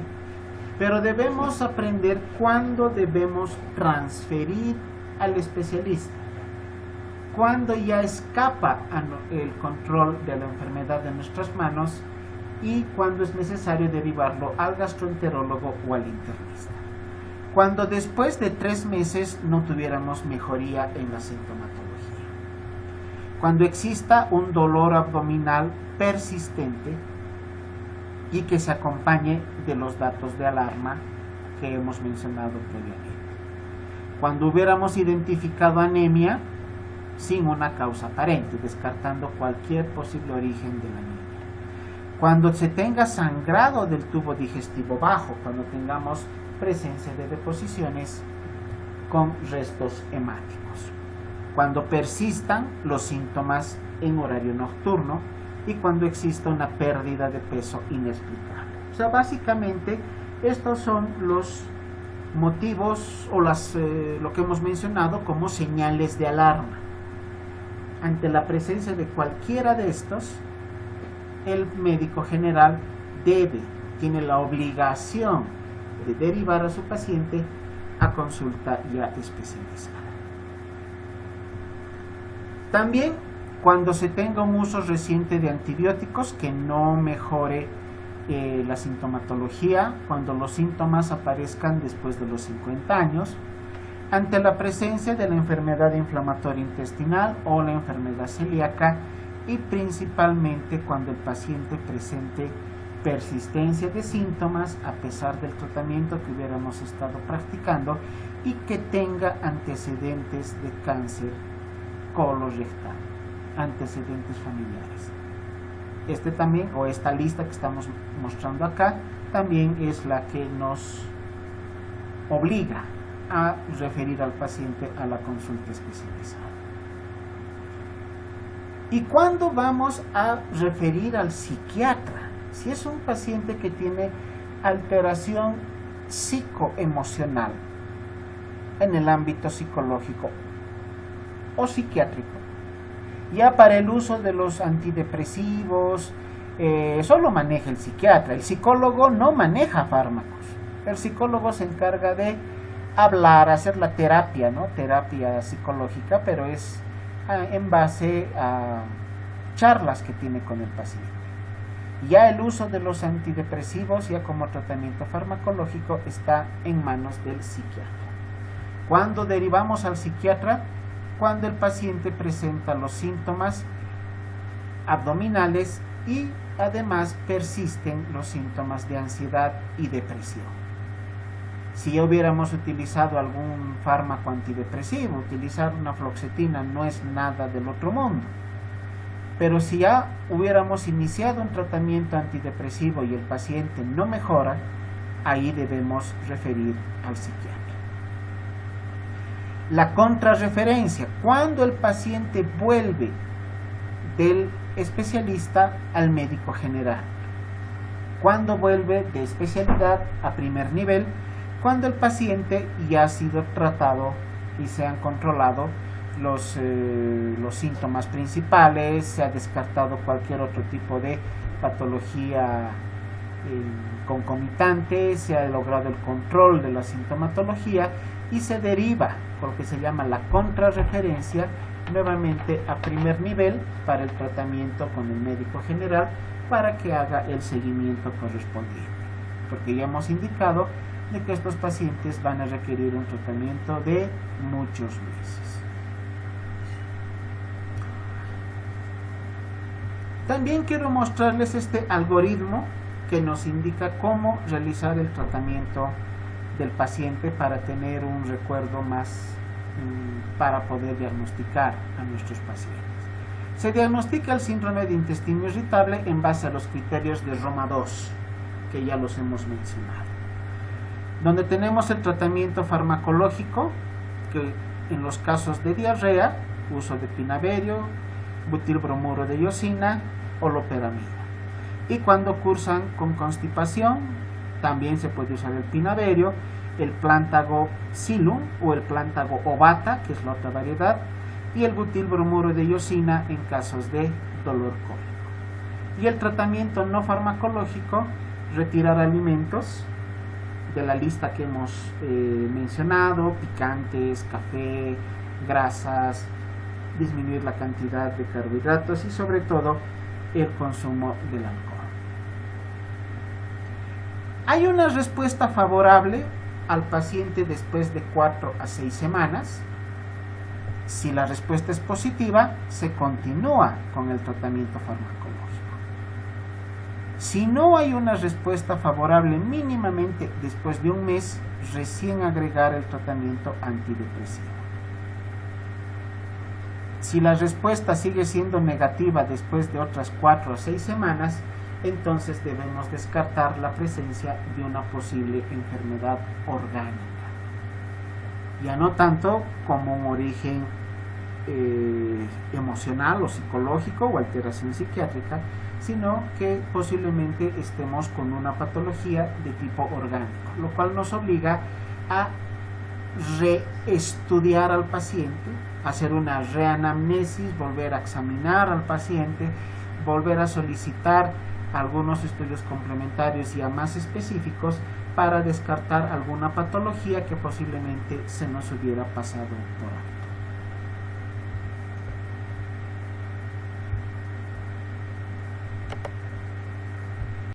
pero debemos aprender cuándo debemos transferir al especialista, cuándo ya escapa el control de la enfermedad de nuestras manos y cuándo es necesario derivarlo al gastroenterólogo o al internista. Cuando después de 3 meses no tuviéramos mejoría en la sintomatología. Cuando exista un dolor abdominal persistente y que se acompañe de los datos de alarma que hemos mencionado previamente. Cuando hubiéramos identificado anemia sin una causa aparente, descartando cualquier posible origen de la anemia. Cuando se tenga sangrado del tubo digestivo bajo, cuando tengamos presencia de deposiciones con restos hemáticos. Cuando persistan los síntomas en horario nocturno y cuando existe una pérdida de peso inexplicable. O sea, básicamente estos son los motivos o lo que hemos mencionado como señales de alarma. Ante la presencia de cualquiera de estos, el médico general tiene la obligación de derivar a su paciente a consulta ya especializada. También cuando se tenga un uso reciente de antibióticos que no mejore la sintomatología, cuando los síntomas aparezcan después de los 50 años, ante la presencia de la enfermedad inflamatoria intestinal o la enfermedad celíaca, y principalmente cuando el paciente presente persistencia de síntomas a pesar del tratamiento que hubiéramos estado practicando y que tenga antecedentes de cáncer colorectal, antecedentes familiares. Este también, o esta lista que estamos mostrando acá, también es la que nos obliga a referir al paciente a la consulta especializada. ¿Y cuándo vamos a referir al psiquiatra? Si es un paciente que tiene alteración psicoemocional en el ámbito psicológico o psiquiátrico, ya para el uso de los antidepresivos, solo maneja el psiquiatra. El psicólogo no maneja fármacos. El psicólogo se encarga de hablar, hacer la terapia, ¿no? Terapia psicológica, pero es en base a charlas que tiene con el paciente. Ya el uso de los antidepresivos, ya como tratamiento farmacológico, está en manos del psiquiatra. ¿Cuándo derivamos al psiquiatra? Cuando el paciente presenta los síntomas abdominales y además persisten los síntomas de ansiedad y depresión. Si ya hubiéramos utilizado algún fármaco antidepresivo, utilizar una fluoxetina no es nada del otro mundo. Pero si ya hubiéramos iniciado un tratamiento antidepresivo y el paciente no mejora, ahí debemos referir al psiquiatra. La contrarreferencia, cuando el paciente vuelve del especialista al médico general. Cuando vuelve de especialidad a primer nivel, cuando el paciente ya ha sido tratado y se han controlado los síntomas principales, se ha descartado cualquier otro tipo de patología concomitante, se ha logrado el control de la sintomatología y se deriva, por lo que se llama la contrarreferencia, nuevamente a primer nivel para el tratamiento con el médico general para que haga el seguimiento correspondiente, porque ya hemos indicado de que estos pacientes van a requerir un tratamiento de muchos meses. También quiero mostrarles este algoritmo que nos indica cómo realizar el tratamiento del paciente para tener un recuerdo más para poder diagnosticar a nuestros pacientes. Se diagnostica el síndrome de intestino irritable en base a los criterios de Roma II, que ya los hemos mencionado, donde tenemos el tratamiento farmacológico, que en los casos de diarrea, uso de pinaverio, butilbromuro de iosina o loperamida. Y cuando cursan con constipación, también se puede usar el pinaverio, el plántago xylum o el plántago ovata, que es la otra variedad, y el butilbromuro de iosina en casos de dolor cólico. Y el tratamiento no farmacológico, retirar alimentos de la lista que hemos mencionado, picantes, café, grasas, disminuir la cantidad de carbohidratos y sobre todo el consumo del alcohol. Hay una respuesta favorable al paciente después de 4 a 6 semanas. Si la respuesta es positiva, se continúa con el tratamiento farmacológico. Si no hay una respuesta favorable mínimamente después de un mes, recién agregar el tratamiento antidepresivo. Si la respuesta sigue siendo negativa después de otras 4 a 6 semanas, entonces debemos descartar la presencia de una posible enfermedad orgánica. Ya no tanto como un origen emocional o psicológico o alteración psiquiátrica, sino que posiblemente estemos con una patología de tipo orgánico, lo cual nos obliga a reestudiar al paciente, hacer una reanamnesis, volver a examinar al paciente, volver a solicitar algunos estudios complementarios y más específicos para descartar alguna patología que posiblemente se nos hubiera pasado por alto.